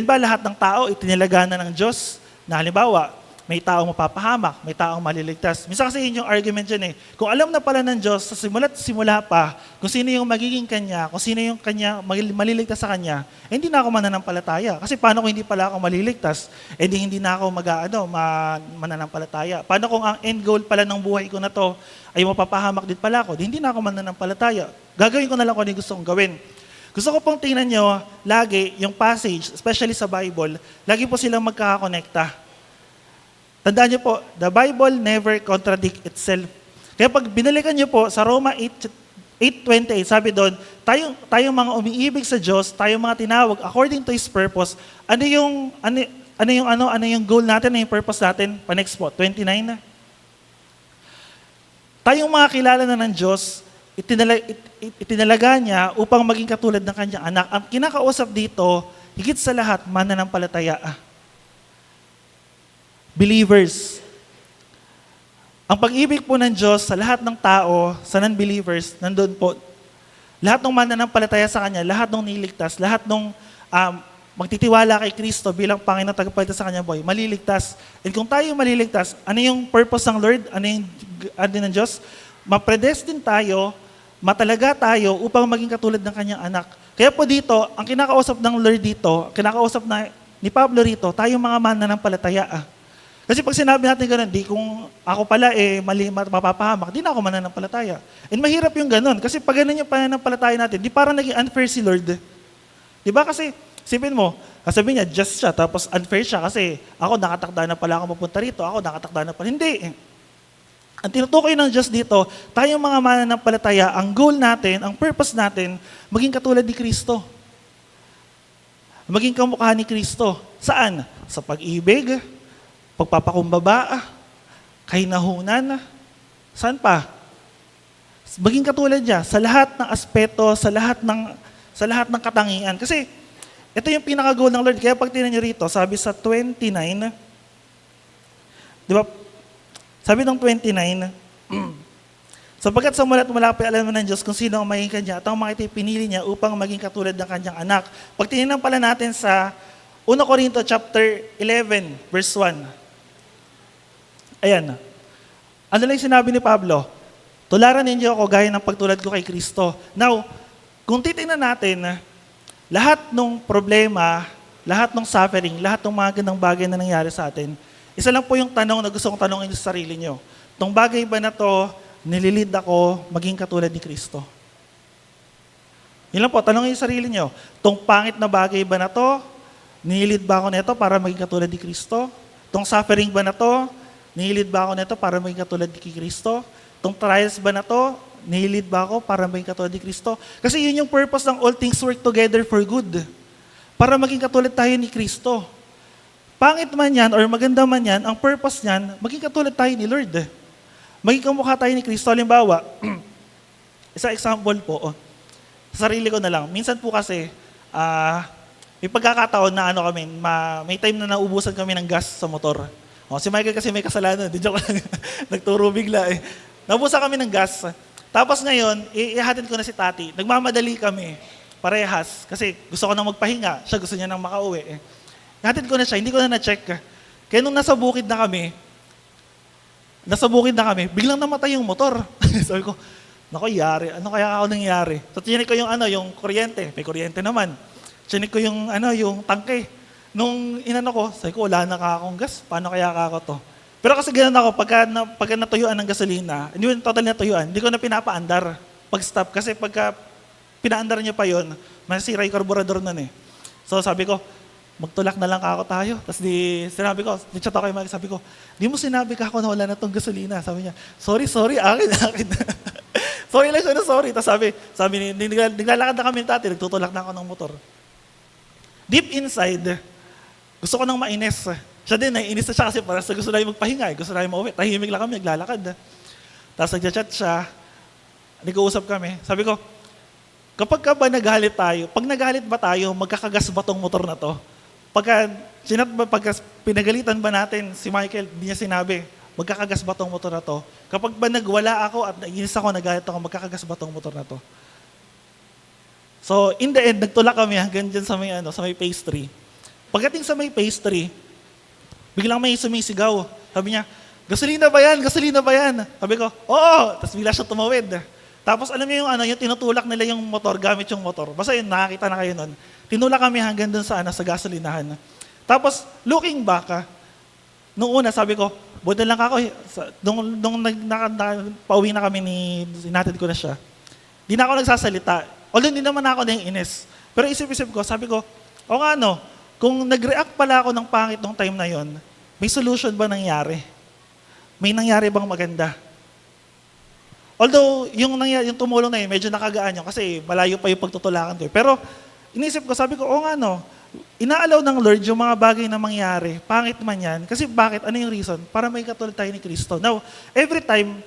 ba lahat ng tao itinilaga na ng Diyos? Na halimbawa, may taong mapapahamak, may taong maliligtas. Minsan kasi yun yung argument dyan eh. Kung alam na pala ng Diyos, sa simula pa, kung sino yung magiging Kanya, kung sino yung Kanya maliligtas sa Kanya, hindi na ako mananampalataya. Kasi paano kung hindi pala ako maliligtas? Hindi na ako mananampalataya. Paano kung ang end goal pala ng buhay ko na to ay mapapahamak din pala ako? Hindi na ako mananampalataya. Gagawin ko na lang kung ano yung gusto kong gawin. Gusto ko pong tingnan nyo, lagi, yung passage, especially sa Bible, lagi po silang magkakakonekta. Tandaan nyo po, the Bible never contradict itself. Kaya pag binalikan nyo po sa Roma 8:28, sabi doon, tayong mga umiibig sa Diyos, tayong mga tinawag according to His purpose, ano yung goal natin, ano yung purpose natin? Pa-next po, 29 na. Tayong mga kilala na ng Diyos, itinalaga niya upang maging katulad ng kanyang anak. Ang kinakausap dito, higit sa lahat, mananampalataya. Believers. Ang pag-ibig po ng Diyos sa lahat ng tao, sa non-believers, nandun po. Lahat ng mananampalataya sa Kanya, lahat ng niligtas, lahat ng magtitiwala kay Kristo bilang Panginoon tagapagligtas sa Kanyang buhay, maliligtas. And kung tayo maliligtas, ano yung purpose ng Lord? Ano ng Diyos? Ma-predestine tayo, matalaga tayo upang maging katulad ng kanyang anak. Kaya po dito, ang kinakausap ng Lord dito, kinakausap ni Pablo rito, tayong mga mananampalataya. Kasi pag sinabi natin gano'n, kung ako pala mapapahamak, di na ako mananampalataya. And mahirap yung gano'n. Kasi pag gano'n yung pananampalataya natin, di parang naging unfair si Lord. Di ba kasi, sipin mo, sabi niya, just siya, tapos unfair siya kasi ako nakatakda na pala ako mapunta rito, ako nakatakda na pala. Hindi. Ang tinutukoy ng Diyos dito, tayong mga mananampalataya, ang goal natin, ang purpose natin, maging katulad ni Kristo. Maging kamukha ni Kristo. Saan? Sa pag-ibig, pagpapakumbaba, kahinahunan, saan pa? Maging katulad niya sa lahat ng aspeto, sa lahat ng katangian. Kasi ito yung pinaka-goal ng Lord. Kaya pag tingnan niyo rito, sabi sa 29, di ba? Sabi ng 29, sapagkat sa mula't malapit alam mo ng Diyos kung sino ang maging Kanya at ang mga ito'y pinili niya upang maging katulad ng Kanyang anak. Pag tinignan pala natin sa 1 Corinto chapter 11, verse 1. Ayan. Ano lang yung sinabi ni Pablo? Tularan ninyo ako gaya ng pagtulad ko kay Kristo. Now, kung titingnan natin, lahat ng problema, lahat ng suffering, lahat ng mga gandang bagay na nangyari sa atin, isa lang po yung tanong na gusto kong tanongin sa sarili nyo. Itong bagay ba na to, nililid ako maging katulad ni Kristo? Yun lang po, tanongin yung sarili nyo. Itong pangit na bagay ba na to, nililid ba ako nito para maging katulad ni Kristo? Itong suffering ba na to, nililid ba ako nito para maging katulad ni Kristo? Itong trials ba na to, nililid ba ako para maging katulad ni Kristo? Kasi yun yung purpose ng all things work together for good. Para maging katulad tayo ni Kristo. Pangit man yan or maganda man yan, ang purpose niyan, maging katulad tayo ni Lord. Maging kamukha tayo ni Kristo. Halimbawa, isang example po, sa sarili ko na lang. Minsan po kasi, may pagkakataon na may time na naubusan kami ng gas sa motor. Si Michael kasi may kasalanan. Di joke lang. Nagturo bigla eh. Naubusan kami ng gas. Tapos ngayon, ihatid ko na si Tati. Nagmamadali kami. Parehas. Kasi gusto ko nang magpahinga. Siya gusto niya nang makauwi eh. Ihatid ko na siya. Hindi ko na na-check. Kaya nung nasa bukid na kami, biglang namatay yung motor. Sabi ko, naku, yari. Ano kaya ako nangyari? So, tinik ko yung kuryente. May kuryente naman. Tinik ko yung tangke. Nung ko, sabi ko, wala na akong gas. Paano kaya ako to? Pero kasi ganun ako, pagka natuyuan ng gasolina, hindi ko totally natuyuan, hindi ko na pinapaandar pag-stop. Kasi pagka pinaandar niya pa yon, masira yung karburador nun eh. So sabi ko, magtulak na lang ako tayo. Tapos sinabi ko, chat ako kay Mike, sabi ko, di mo sinabi ka ako na wala na tong gasolina. Sabi niya, sorry, akin. Sorry lang siya na sorry. Tapos sabi naglalakad na kami dati, nagtutulak na ako ng motor. Deep inside, gusto ko nang mainis. Siya din, naiinis na siya kasi parang gusto na yung magpahinga. Gusto na yung mauwi. Tahimik lang kami, naglalakad. Tapos nagchat siya, nag-uusap kami. Sabi ko, kapag ka ba nagalit tayo, pag nagalit ba tayo, magkakagas ba tong motor na to? Pagka pinagalitan ba natin si Michael, hindi niya sinabi, magkakagas ba tong motor na to? Kapag ba nagwala ako at naiinis ako, nagalit ako, magkakagas ba tong motor na to? So, in the end, nagtulak kami hanggang dyan sa may phase 3. Pagdating sa may phase 3, Biglang may sumisigaw. Sabi niya, gasolina ba yan? Gasolina ba yan? Sabi ko, oo. Tapos bigla siya tumawid. Tapos alam niyo yung tinutulak nila yung motor, gamit yung motor. Basta yun, nakakita na kayo nun. Tinulak kami hanggang dun sa gasolinahan. Tapos, looking back, nung una sabi ko, buti lang ako, nung pauwi na kami sinatid ko na siya, di na ako nagsasalita. Although hindi naman ako naiinis. Pero isip-isip ko, sabi ko, o nga kung nag-react pala ako ng pangit nung time na yon, may solution ba nangyari? May nangyari bang maganda? Although, yung tumulong na yun, medyo nakagaan yun kasi malayo pa yung pagtutulakan ko. Pero, inisip ko, sabi ko, o nga inaalaw ng Lord yung mga bagay na mangyari, pangit man yan. Kasi bakit? Ano yung reason? Para may katulad tayo ni Kristo. Now, every time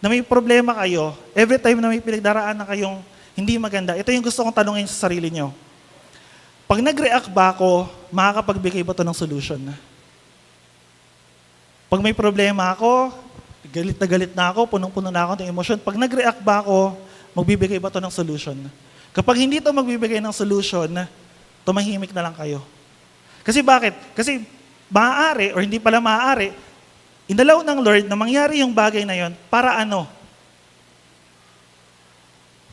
na may problema kayo, every time na may pinagdaraan na kayong hindi maganda, ito yung gusto kong tanungin sa sarili nyo. Pag nag-react ba ako, makakapagbigay ba ito ng solution? Pag may problema ako, galit na ako, punong-puno na ako ng emosyon, pag nag-react ba ako, magbibigay ba ito ng solution? Kapag hindi ito magbibigay ng solution, tumahimik na lang kayo. Kasi bakit? Kasi maaari, or hindi pala maaari, inalaw ng Lord na mangyari yung bagay na yon para ano?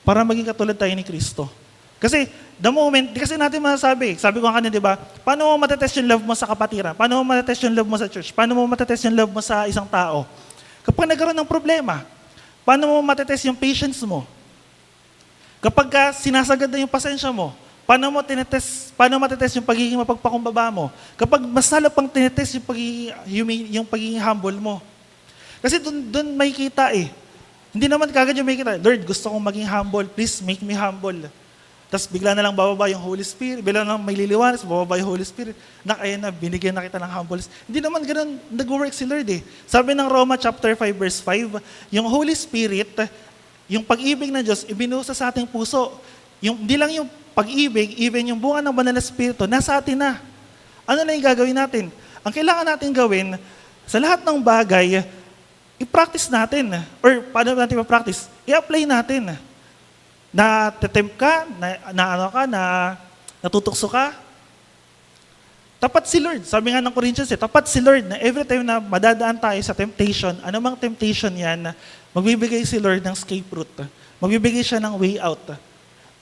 Para maging katulad tayo ni Kristo. Kasi the moment, di kasi natin masasabi, sabi ko kanina, di ba, paano mo matetest yung love mo sa kapatiran? Paano mo matetest yung love mo sa church? Paano mo matetest yung love mo sa isang tao? Kapag nagkaroon ng problema, paano mo matetest yung patience mo? Kapag sinasagad na yung pasensya mo, paano mo matetest yung pagiging mapagpakumbaba mo? Kapag mas lalo pang tinetest yung pagiging humble mo. Kasi doon may kita eh. Hindi naman kagad yung may kita, Lord, gusto kong maging humble, please make me humble. Tapos bigla na lang bababa yung Holy Spirit, bigla na lang may liliwanas, bababa yung Holy Spirit. Ayun na, binigyan na kita ng humbleness. Hindi naman ganun nag-work si Lord eh. Sabi ng Roma chapter 5 verse 5, yung Holy Spirit, yung pag-ibig ng Diyos, ibinusa sa ating puso. Hindi lang yung pag-ibig, even yung bunga ng banal na Espiritu, nasa atin na. Ano na yung gagawin natin? Ang kailangan natin gawin, sa lahat ng bagay, i-practice natin. Or paano natin i-practice? I-apply natin. Na tetempt ka, natutukso ka. Tapat si Lord. Sabi nga ng Corinthians, tapat si Lord na every time na madadaan tayo sa temptation, anumang temptation yan, magbibigay si Lord ng escape route. Magbibigay siya ng way out.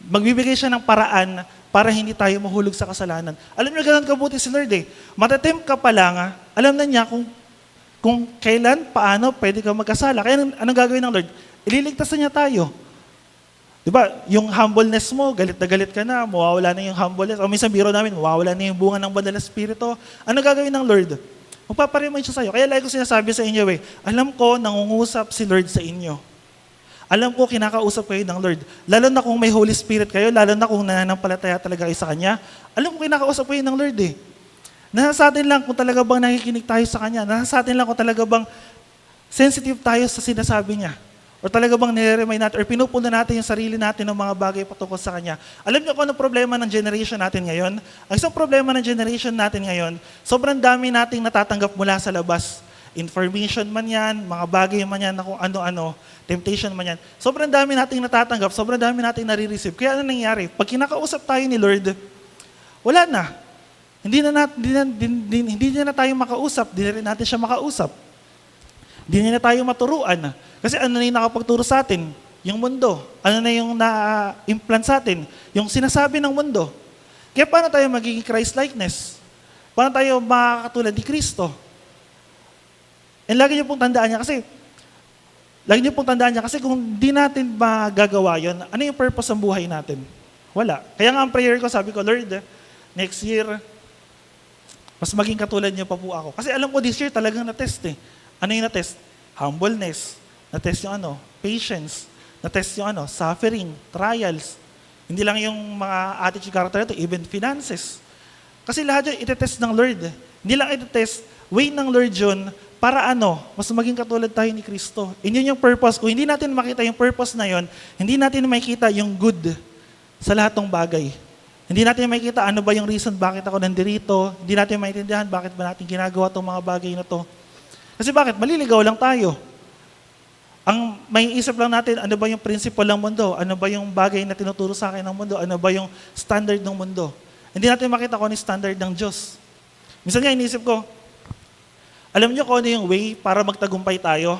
Magbibigay siya ng paraan para hindi tayo mahulog sa kasalanan. Alam niyo, ganun kabuti si Lord eh. Matatempt ka pa lang, alam na niya kung kailan, paano pwede ka magkasala. Kaya anong gagawin ng Lord? Ililigtas na niya tayo. Diba, yung humbleness mo, galit na galit ka na, mawawala na yung humbleness. O minsan biro namin, mawawala na yung bunga ng banal na Espiritu. Ano gagawin ng Lord? Magpaparemind siya sa'yo. Kaya lagi ko sinasabi sa inyo alam ko, nangungusap si Lord sa inyo. Alam ko, kinakausap kayo ng Lord. Lalo na kung may Holy Spirit kayo, lalo na kung nananampalataya talaga kayo sa Kanya, alam ko, kinakausap kayo ng Lord eh. Nasa sa atin lang kung talaga bang nakikinig tayo sa Kanya. Nasa sa atin lang kung talaga bang sensitive tayo sa sinasabi niya. O talaga bang nire-remind natin, or pinupuno natin yung sarili natin ng mga bagay patungkol sa Kanya. Alam niyo kung ano problema ng generation natin ngayon? Ang isang problema ng generation natin ngayon, sobrang dami nating natatanggap mula sa labas. Information man yan, mga bagay man yan, na kung ano-ano, temptation man yan. Sobrang dami nating natatanggap, sobrang dami nating nare-receive. Kaya ano nangyari? Pag kinakausap tayo ni Lord, wala na. Hindi na tayo makausap, hindi na rin natin siya makausap. Hindi na tayo maturuan. Kasi ano na yung nakapagturo sa atin? Yung mundo. Ano na yung na-implant sa atin? Yung sinasabi ng mundo. Kaya paano tayo magiging Christ-likeness? Paano tayo makakatulad ni Kristo? And lagi niyo pong tandaan niya kasi kung di natin magagawa yun, ano yung purpose ng buhay natin? Wala. Kaya nga ang prayer ko, sabi ko, Lord, next year, mas maging katulad niyo pa po ako. Kasi alam ko this year talagang na-test eh. Ano yung na-test? Humbleness. Na-test yung patience. Na-test yung suffering, trials. Hindi lang yung mga attitude, character ito, even finances. Kasi lahat yun, itetest ng Lord. Hindi lang itetest, way ng Lord yun, para mas maging katulad tayo ni Kristo. Yun yung purpose. Kung hindi natin makita yung purpose na yun, hindi natin makita yung good sa lahat ng bagay. Hindi natin makita ano ba yung reason bakit ako nandirito. Hindi natin maintindihan bakit ba natin ginagawa itong mga bagay na to. Kasi bakit? Maliligaw lang tayo. Ang may isip lang natin, ano ba yung principle ng mundo? Ano ba yung bagay na tinuturo sa akin ng mundo? Ano ba yung standard ng mundo? Hindi natin makita kung ano yung standard ng Diyos. Minsan nga inisip ko, Alam niyo kung ano yung way para magtagumpay tayo?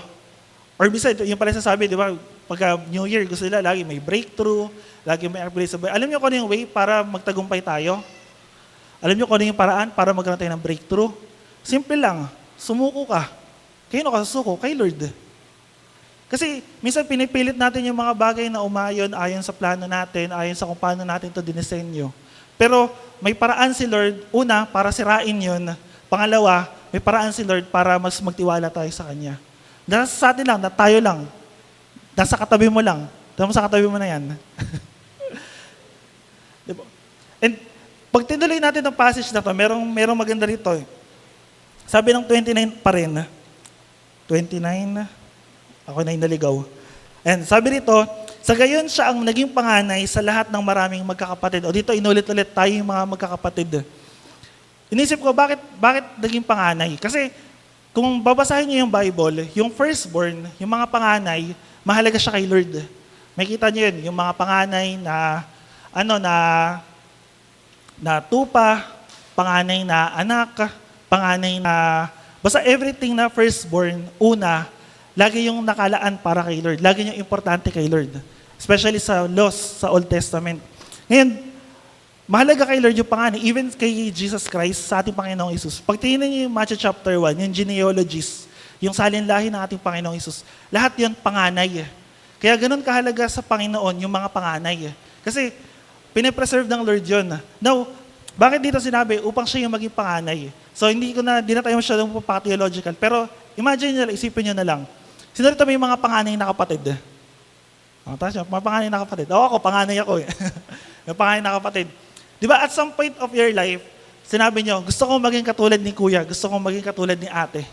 Or bisa, yung pala sasabi, di ba, pagka New Year, gusto nila lagi may breakthrough, lagi may upgrade sa buhay. Alam niyo kung ano yung way para magtagumpay tayo? Alam niyo kung ano yung paraan para magkaroon tayo ng breakthrough? Simple lang, sumuko ka. Kayo ka susuko? Kay Lord. Kasi minsan pinipilit natin yung mga bagay na umayon ayon sa plano natin, ayon sa kung paano natin ito dinisenyo. Pero may paraan si Lord, una, para sirain yun. Pangalawa, may paraan si Lord para mas magtiwala tayo sa Kanya. Nasa sa atin lang, na tayo lang. Nasa katabi mo lang. Tama sa katabi mo na yan. Diba? And pag tinuloy natin ang passage na to, merong maganda rito. Sabi ng 29 pa rin. 29, ako na inaligaw. And sabi rito, sa gayon siya ang naging panganay sa lahat ng maraming magkakapatid. O dito inulit-ulit tayo yung mga magkakapatid. Inisip ko, bakit naging panganay? Kasi kung babasahin niyo yung Bible, yung firstborn, yung mga panganay, mahalaga siya kay Lord. Makita niyo yun, yung mga panganay na tupa, panganay na anak, panganay na, basta everything na firstborn, una, lagi yung nakalaan para kay Lord. Lagi yung importante kay Lord. Especially sa laws, sa Old Testament. Ngayon, mahalaga kay Lord yung panganay, even kay Jesus Christ, sa ating Panginoong Isus. Pag tingnan niyo yung Matthew chapter 1, yung genealogies, yung salinlahi ng ating Panginoong Isus, lahat yun panganay. Kaya ganun kahalaga sa Panginoon yung mga panganay. Kasi pinipreserve ng Lord yun. Now, bakit dito sinabi? Upang siya yung maging panganay. So hindi na tayo masyadong pa-theological. Pero imagine nyo, isipin nyo na lang. Sino rito may mga panganay na kapatid? Mga panganay na kapatid. Ako, panganay ako eh. May panganay na kapatid. Di ba, at some point of your life, sinabi nyo, gusto kong maging katulad ni kuya, gusto kong maging katulad ni ate.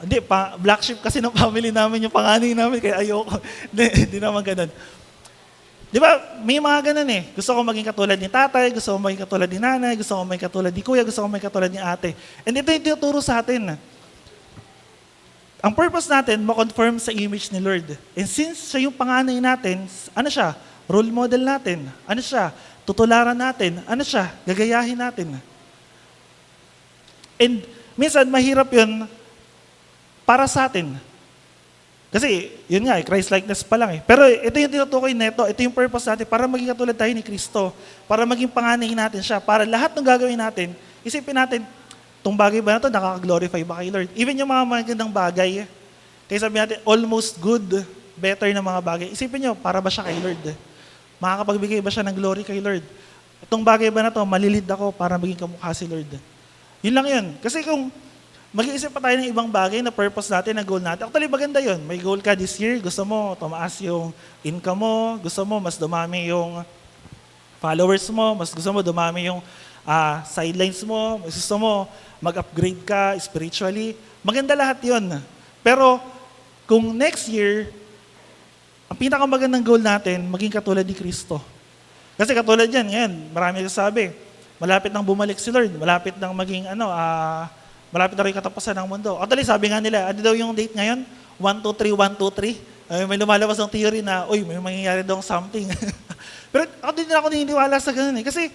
Hindi, black sheep kasi ng family namin, yung panganay namin, kaya ayoko. Hindi naman ganun. Di ba, may mga ganun eh. Gusto kong maging katulad ni tatay, gusto kong maging katulad ni nanay, gusto kong maging katulad ni kuya, gusto kong maging katulad ni ate. And ito yung tinuturo sa atin. Ang purpose natin, ma-confirm sa image ni Lord. And since siya yung panganay natin, ano siya? Role model natin. Ano siya? Tutularan natin. Ano siya? Gagayahin natin. And minsan, mahirap yun para sa atin. Kasi, yun nga, Christ-likeness pa lang eh. Pero ito yung tinutukoy neto, ito yung purpose natin para maging katulad tayo ni Kristo, para maging panganay natin siya, para lahat ng gagawin natin, isipin natin, itong bagay ba na ito, nakaka-glorify ba kay Lord? Even yung mga magandang bagay, kaya sabi natin, almost good, better na mga bagay, isipin nyo, para ba siya kay Lord? Makakapagbigay ba siya ng glory kay Lord? Itong bagay ba na ito, malilid ako para maging kamukha si Lord. Yun lang yun. Kasi kung mag-iisip pa tayo ng ibang bagay na purpose natin, na goal natin, actually maganda yun. May goal ka this year, gusto mo tumaas yung income mo, gusto mo mas dumami yung followers mo, mas gusto mo dumami yung sidelines mo, mas gusto mo mag-upgrade ka spiritually. Maganda lahat yun. Pero kung next year, ang pinakamagandang goal natin, maging katulad ni Kristo. Kasi katulad yan, ngayon, marami nagsasabi, malapit nang bumalik si Lord, malapit nang maging, malapit na rin katapusan ng mundo. Actually, sabi nga nila, ano daw yung date ngayon? 123, 123. May lumalabas ng theory na, may mangyayari daw something. Pero ako din ako naniniwala sa ganun eh. Kasi,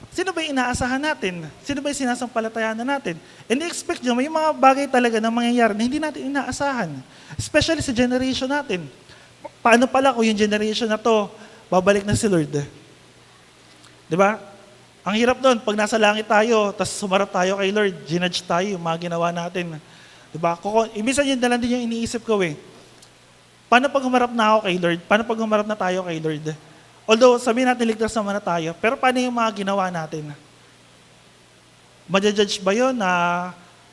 sino ba yung inaasahan natin? Sino ba yung sinasampalatayanan natin? And expect nyo, may mga bagay talaga na mangyayari na hindi natin inaasahan. Especially sa generation natin. Paano pala kung yung generation na to, babalik na si Lord? Diba? Ang hirap doon, pag nasa langit tayo, tapos sumarap tayo kay Lord, ginudge tayo yung mga ginawa natin. Diba? Minsan yun na lang din yung iniisip ko eh. Paano pag humarap na ako kay Lord? Paano pag humarap na tayo kay Lord? Although, sabihin natin ligtas naman na tayo, pero paano yung mga ginawa natin? Madjudge ba yun na...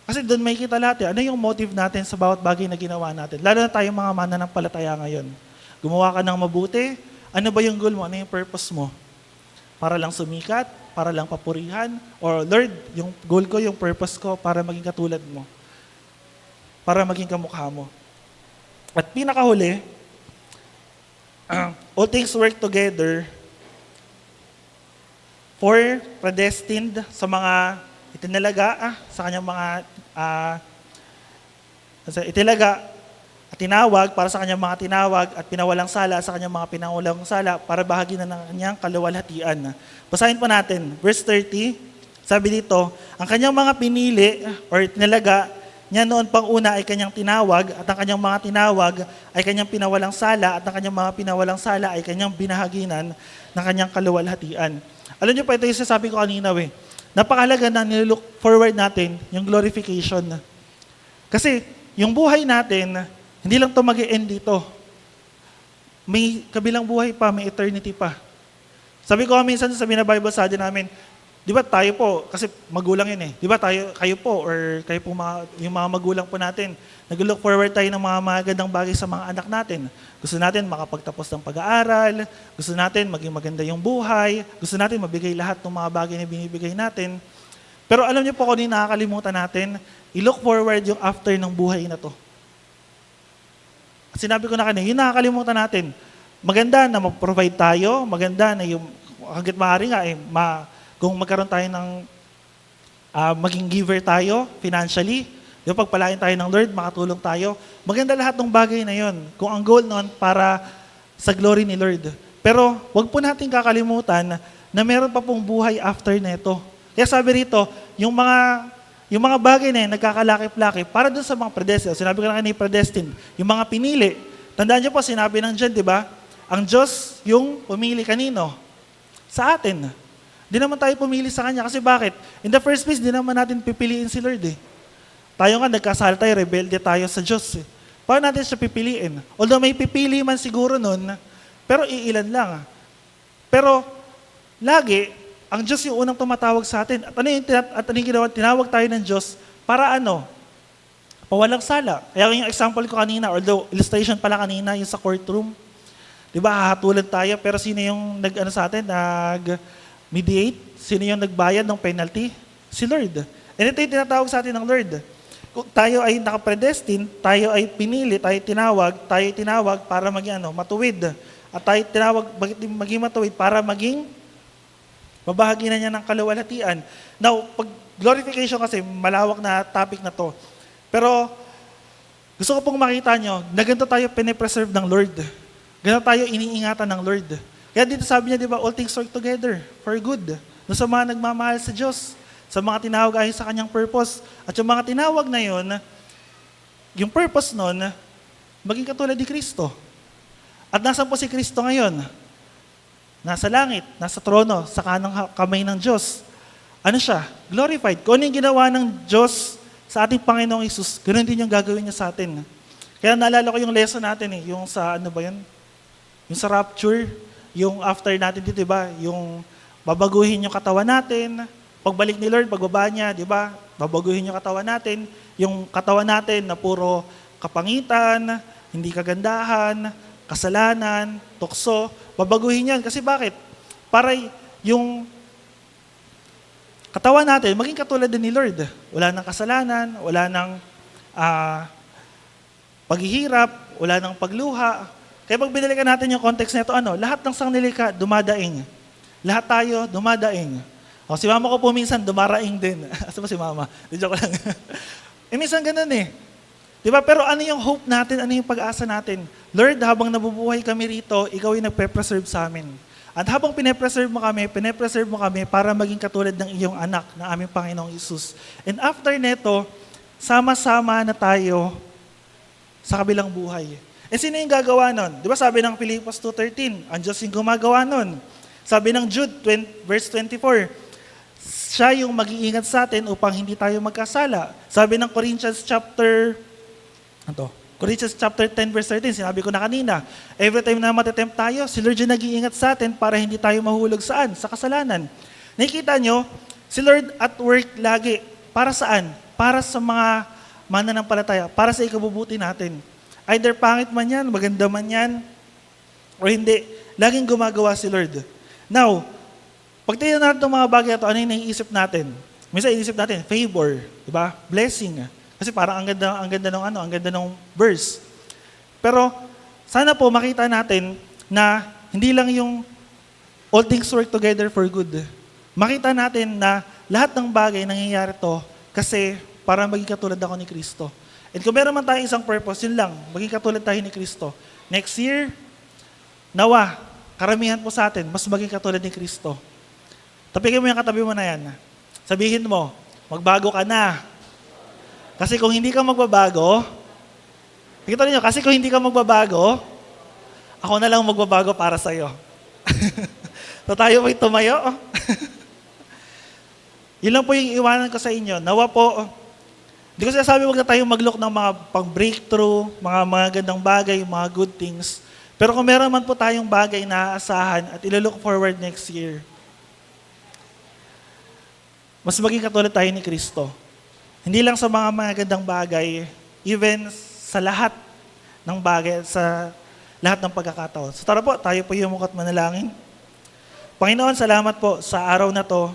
Kasi doon may kita lahat eh. Ano yung motive natin sa bawat bagay na ginawa natin? Lalo na tayong mga mananampalataya ngayon. Gumawa ka ng mabuti, ano ba yung goal mo? Ano yung purpose mo? Para lang sumikat? Para lang papurihan? Or Lord, yung goal ko, yung purpose ko, para maging katulad mo. Para maging kamukha mo. At pinakahuli, all things work together for predestined sa mga itinalaga sa kanyang mga itilaga at tinawag para sa kanyang mga tinawag at pinawalang sala sa kanyang mga pinawalang sala para bahagi na ng kanyang kaluwalhatian. Basahin pa natin, verse 30, Sabi dito, ang kanyang mga pinili or tinalaga niya noon pang una ay kanyang tinawag at ang kanyang mga tinawag ay kanyang pinawalang sala at ang kanyang mga pinawalang sala ay kanyang binahaginan ng kanyang kaluwalhatian. Alam niyo pa, ito yung sasabi ko kanina napakahalaga na nilook forward natin yung glorification. Kasi yung buhay natin, hindi lang ito mag-e-end dito. May kabilang buhay pa, may eternity pa. Sabi ko minsan sa Bible study namin, di ba tayo po, kasi magulang yun di ba kayo po, or kayo po yung mga magulang po natin, nag-look forward tayo ng mga magandang bagay sa mga anak natin. Gusto natin makapagtapos ng pag-aaral, gusto natin maging maganda yung buhay, gusto natin mabigay lahat ng mga bagay na binibigay natin. Pero alam niyo po kung nakakalimutan natin, i-look forward yung after ng buhay na to. Sinabi ko na kanina, yun nakakalimutan natin. Maganda na mag-provide tayo, maganda na yung, hanggat maaari nga kung magkaroon tayo ng maging giver tayo financially, yung pagpalain tayo ng Lord, makatulong tayo. Maganda lahat ng bagay na yon. Kung ang goal noon para sa glory ni Lord. Pero wag po natin kakalimutan na meron pa pong buhay after nito. Kaya sabi rito, yung mga bagay na yun, nagkakalakip-lakip para dun sa mga predestined. Sinabi ko na kanina predestined. Yung mga pinili. Tandaan niyo po, sinabi ng John, di ba? Ang Diyos yung pumili kanino? Sa atin. Di naman tayo pumili sa Kanya. Kasi bakit? In the first place, di naman natin pipiliin si Lord Tayo nga, nagkasala tayo, rebelde tayo sa Diyos Paano natin siya pipiliin? Although may pipili man siguro nun, pero iilan lang. Pero, lagi, ang Diyos yung unang tumatawag sa atin. At ano yung ginawa? Tinawag tayo ng Diyos para pawalang sala. Kaya yung example ko kanina, although illustration pala kanina, yung sa courtroom. Di ba, hahatulan tayo, pero sino yung sa atin, nag-mediate? Sino yung nagbayad ng penalty? Si Lord. And ito yung tinatawag sa atin ng Lord. Kung tayo ay nakapredestined, tayo ay pinili, tayo tinawag para maging matuwid. At tayo tinawag maging matuwid para maging mabahagi na niya ng kaluwalhatian. Now, pag glorification kasi, malawak na topic na to. Pero, gusto ko pong makita nyo, na ganito tayo pinipreserve ng Lord. Ganito tayo iniingatan ng Lord. Kaya dito sabi niya, di ba, all things work together for good. Doon sa mga nagmamahal sa Diyos, sa mga tinawag ayon sa kanyang purpose. At yung mga tinawag na yun, yung purpose nun, maging katulad ni Kristo. At nasan po si Kristo ngayon? Nasa langit, nasa trono, sa kanang kamay ng Diyos. Ano siya? Glorified. Kung ano yung ginawa ng Diyos sa ating Panginoong Isus, ganoon din yung gagawin niya sa atin. Kaya naalala ko yung lesson natin yung sa yung sa rapture, yung after natin dito, diba? Yung babaguhin yung katawan natin, pagbalik ni Lord, pagbaba niya, di ba? Babaguhin yung katawan natin. Yung katawan natin na puro kapangitan, hindi kagandahan, kasalanan, tukso. Babaguhin yan. Kasi bakit? Para yung katawan natin, maging katulad din ni Lord. Wala nang kasalanan, wala nang paghihirap, wala nang pagluha. Kaya pag binalikan natin yung context nito, lahat ng sanglilika dumadaing. Lahat tayo dumadaing. Si mama ko po minsan dumaraing din. Asa ba si mama? Joke lang. Minsan ganun Diba? Pero ano yung hope natin? Ano yung pag-asa natin? Lord, habang nabubuhay kami rito, ikaw yung nagpe-preserve sa amin. At habang pine-preserve mo kami para maging katulad ng iyong anak, ng aming Panginoong Isus. And after neto, sama-sama na tayo sa kabilang buhay. Sino yung gagawa nun? Diba sabi ng Philippians 2:13, ang Diyos yung gumagawa nun. Sabi ng Jude, verse 24, siya yung mag-iingat sa atin upang hindi tayo magkasala. Sabi ng Corinthians chapter 10 verse 13, sinabi ko na kanina, every time na matetempt tayo, si Lord yung nag-iingat sa atin para hindi tayo mahulog saan? Sa kasalanan. Nakikita nyo, si Lord at work lagi. Para saan? Para sa mga mananampalataya, para sa ikabubuti natin. Either pangit man yan, maganda man yan, o hindi. Laging gumagawa si Lord. Now, pag tingnan natin itong mga bagay ito, ano yung naiisip natin? Minsan inisip natin, favor, di ba? Blessing. Kasi parang ang ganda ng verse. Pero sana po makita natin na hindi lang yung all things work together for good. Makita natin na lahat ng bagay nangyayari to kasi para maging katulad ako ni Kristo. And kung meron man tayo isang purpose, yun lang, maging katulad tayo ni Kristo. Next year, nawa, karamihan po sa atin, mas maging katulad ni Kristo. Tapikin mo yung katabi mo na yan. Sabihin mo, magbago ka na. Kasi kung hindi ka magbabago, nakita niyo, kasi kung hindi ka magbabago, ako na lang magbabago para sa'yo. So tayo po'y tumayo. Yun lang po yung iwanan ko sa inyo. Nawa po, hindi ko sinasabi huwag na tayo mag-look ng mga pang-breakthrough, mga gandang bagay, mga good things. Pero kung meron man po tayong bagay na aasahan at ilo-look forward next year, mas maging katulad tayo ni Kristo. Hindi lang sa mga gandang bagay, even sa lahat ng bagay, sa lahat ng pagkakataon. So tara po, tayo po yumukat manalangin. Panginoon, salamat po sa araw na to.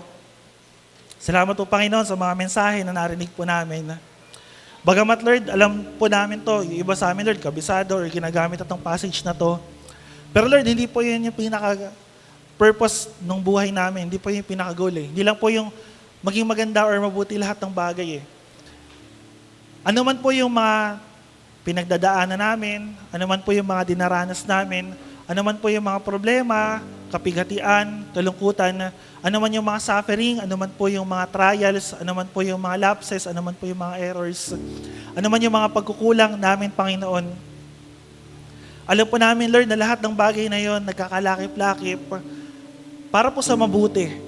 Salamat po, Panginoon, sa mga mensahe na narinig po namin. Bagamat, Lord, alam po namin to, yung iba sa amin, Lord, kabisado or ginagamit itong passage na to. Pero Lord, hindi po yun yung pinaka-purpose ng buhay namin. Hindi po yun yung pinaka-goal eh. Hindi lang po yung maging maganda or mabuti lahat ng bagay eh. Ano man po yung mga pinagdadaanan namin, ano man po yung mga dinaranas namin, ano man po yung mga problema, kapighatian, kalungkutan, ano man yung mga suffering, ano man po yung mga trials, ano man po yung mga lapses, ano man po yung mga errors, ano man yung mga pagkukulang namin, Panginoon. Alam po namin, Lord, na lahat ng bagay na yon nagkakalakip-lakip para po sa mabuti.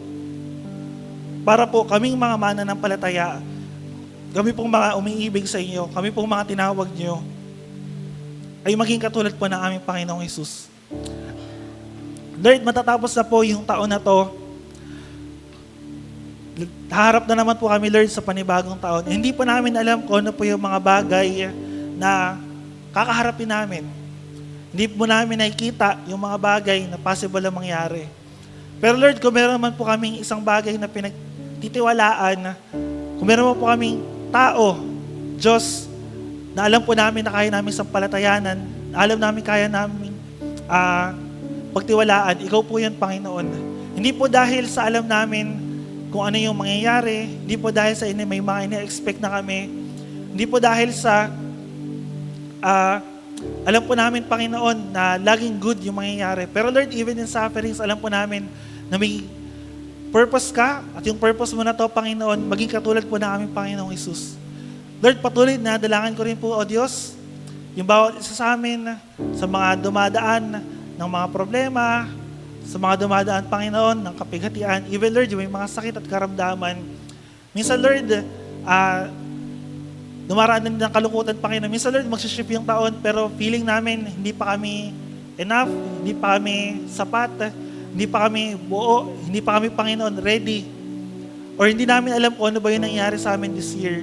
Para po kaming mga mananampalataya, kami pong mga umiibig sa inyo, kami pong mga tinawag niyo, ay maging katulad po ng aming Panginoong Hesus. Lord, matatapos na po yung taon na to. Harap na naman po kami, Lord, sa panibagong taon. Hindi po namin alam kung ano po yung mga bagay na kakaharapin namin. Hindi po namin nakikita yung mga bagay na possible na mangyari. Pero Lord, kung meron man po kaming isang bagay na pinagtitiwalaan, kung meron man po kaming tao, Diyos, na alam po namin na kaya namin sampalatayanan, alam namin kaya namin pagtiwalaan, ikaw po yun, Panginoon. Hindi po dahil sa alam namin kung ano yung mangyayari, hindi po dahil sa may mga ina-expect na kami, hindi po dahil sa alam po namin, Panginoon, na laging good yung mangyayari. Pero Lord, even in sufferings, alam po namin na may purpose ka, at yung purpose mo na to, Panginoon, maging katulad po ng aming Panginoong Hesus. Lord, patuloy na dalangin ko rin po, O Diyos, yung bawat isa sa amin, sa mga dumadaan ng mga problema, sa mga dumadaan, Panginoon, ng kapighatian, even Lord, yung may mga sakit at karamdaman. Minsan, Lord, dumaraan din ng kalungkutan, Panginoon. Minsan, Lord, magsiship yung taon, pero feeling namin, hindi pa kami enough, hindi pa kami sapat, hindi pa kami buo, hindi pa kami, Panginoon, ready. Or hindi namin alam kung ano ba yung nangyari sa amin this year.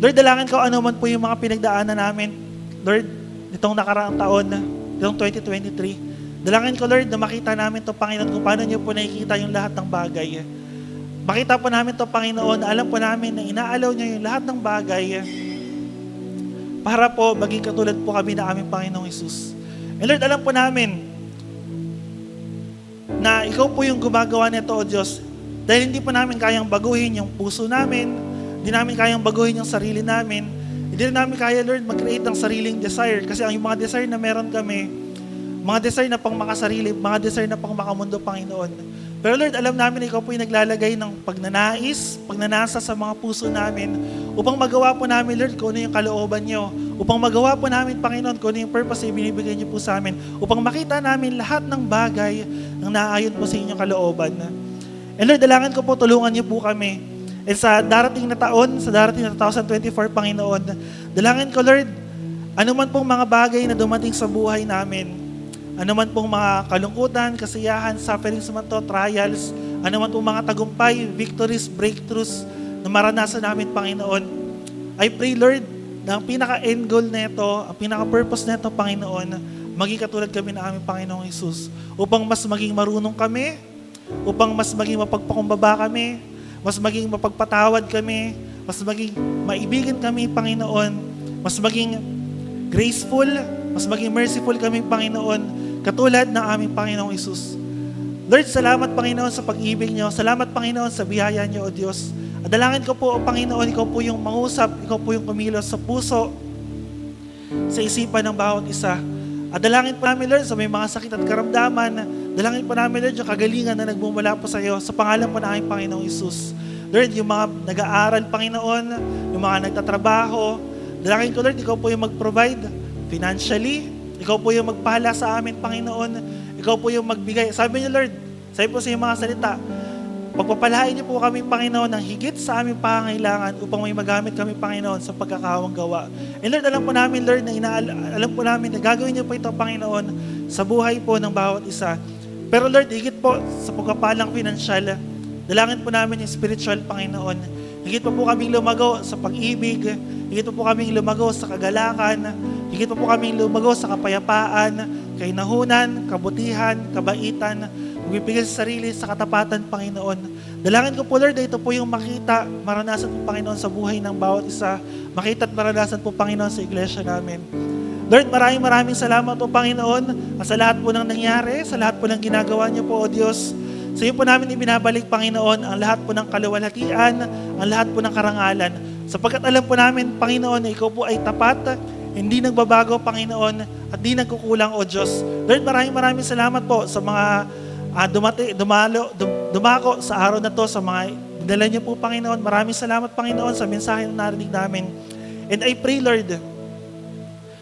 Lord, dalangin ko ano man po yung mga pinagdaanan namin, Lord, nitong nakaraang taon, nitong 2023. Dalangin ko, Lord, na makita namin to, Panginoon, kung paano niyo po nakikita yung lahat ng bagay. Makita po namin to, Panginoon, na alam po namin na inaalaw niyo yung lahat ng bagay para po maging katulad po kami na aming Panginoong Hesus. And Lord, alam po namin na ikaw po yung gumagawa nito, O Diyos, dahil hindi po namin kayang baguhin yung puso namin, hindi namin kayang baguhin yung sarili namin, hindi rin namin kaya, Lord, mag-create ng sariling desire. Kasi ang mga desire na meron kami, mga desire na pang makasarili, mga desire na pang makamundo, Panginoon. Pero Lord, alam namin na ikaw po yung naglalagay ng pagnanais, pagnanasa sa mga puso namin upang magawa po namin, Lord, kung ano yung kalooban niyo. Upang magawa po namin, Panginoon, kung ano yung purpose na ibinibigay niyo po sa amin. Upang makita namin lahat ng bagay na naayon po sa inyong kalooban. And Lord, dalangin ko po, tulungan niyo po kami. And sa darating na taon, sa darating na 2024, Panginoon, dalangin ko, Lord, ano man pong mga bagay na dumating sa buhay namin, ano man pong mga kalungkutan, kasiyahan, sufferings man to, trials, ano man pong mga tagumpay, victories, breakthroughs na maranasan namin, Panginoon. I pray, Lord, na ang pinaka-end goal na ito, ang pinaka-purpose na ito, Panginoon, maging katulad kami na aming Panginoong Hesus, upang mas maging marunong kami, upang mas maging mapagpakumbaba kami, mas maging mapagpatawad kami, mas maging maibigan kami, Panginoon, mas maging graceful, mas maging merciful kami, Panginoon, katulad ng aming Panginoong Hesus. Lord, salamat, Panginoon, sa pag-ibig niyo. Salamat, Panginoon, sa biyaya niyo, O Diyos. At dalangin ko po, O Panginoon, ikaw po yung mangusap, ikaw po yung kumilos sa puso, sa isipan ng bawat isa. At dalangin po namin, Lord, sa may mga sakit at karamdaman, dalangin po namin, Lord, yung kagalingan na nagmumula po sa iyo sa pangalan po ng aming Panginoong Isus. Lord, yung mga nag-aaral, Panginoon, yung mga nagtatrabaho, dalangin ko, Lord, ikaw po yung mag-provide financially, ikaw po yung magpahala sa amin, Panginoon, ikaw po yung magbigay. Sabi niyo, Lord, sabi po sa iyong mga salita, pagpapalain niyo po kami, Panginoon, ng higit sa aming pangangailangan upang may magamit kami, Panginoon, sa pagkakawang gawa. And Lord, alam po namin, Lord, alam po namin na gagawin niyo po ito, Panginoon, sa buhay po ng bawat isa. Pero Lord, higit po sa pagkapalang pinansyal, dalangin po namin yung spiritual, Panginoon. Higit po kaming lumago sa pag-ibig, higit po kaming lumago sa kagalakan, higit po kaming lumago sa kapayapaan, kainahunan, kabutihan, kabaitan, magbibigay sa sarili sa katapatan, Panginoon. Dalangin ko po, Lord, na ito po yung makita, maranasan po, Panginoon, sa buhay ng bawat isa. Makita at maranasan po, Panginoon, sa iglesia namin. Lord, maraming salamat po, Panginoon, sa lahat po ng nangyari, sa lahat po ng ginagawa niyo po, O Diyos. Sa iyo po namin ibinabalik, Panginoon, ang lahat po ng kaluwalhatian, ang lahat po ng karangalan. Sapagkat alam po namin, Panginoon, na ikaw po ay tapat, hindi nagbabago, Panginoon, at di nagkukulang, O Diyos. Lord, maraming salamat po sa mga dumako sa araw na to, sa mga dala niyo po, Panginoon. Maraming salamat, Panginoon, sa mensahe na narinig namin. And I pray, Lord,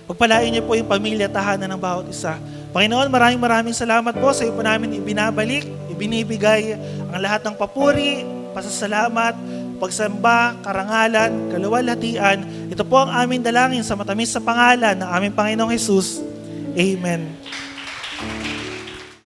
pagpalain niyo po yung pamilya, tahanan ng bawat isa. Panginoon, maraming salamat po sa iyo po namin ibinabalik, ibinibigay ang lahat ng papuri, pasasalamat, pagsamba, karangalan, kaluwalhatian. Ito po ang aming dalangin sa matamis sa pangalan ng aming Panginoong Jesus. Amen.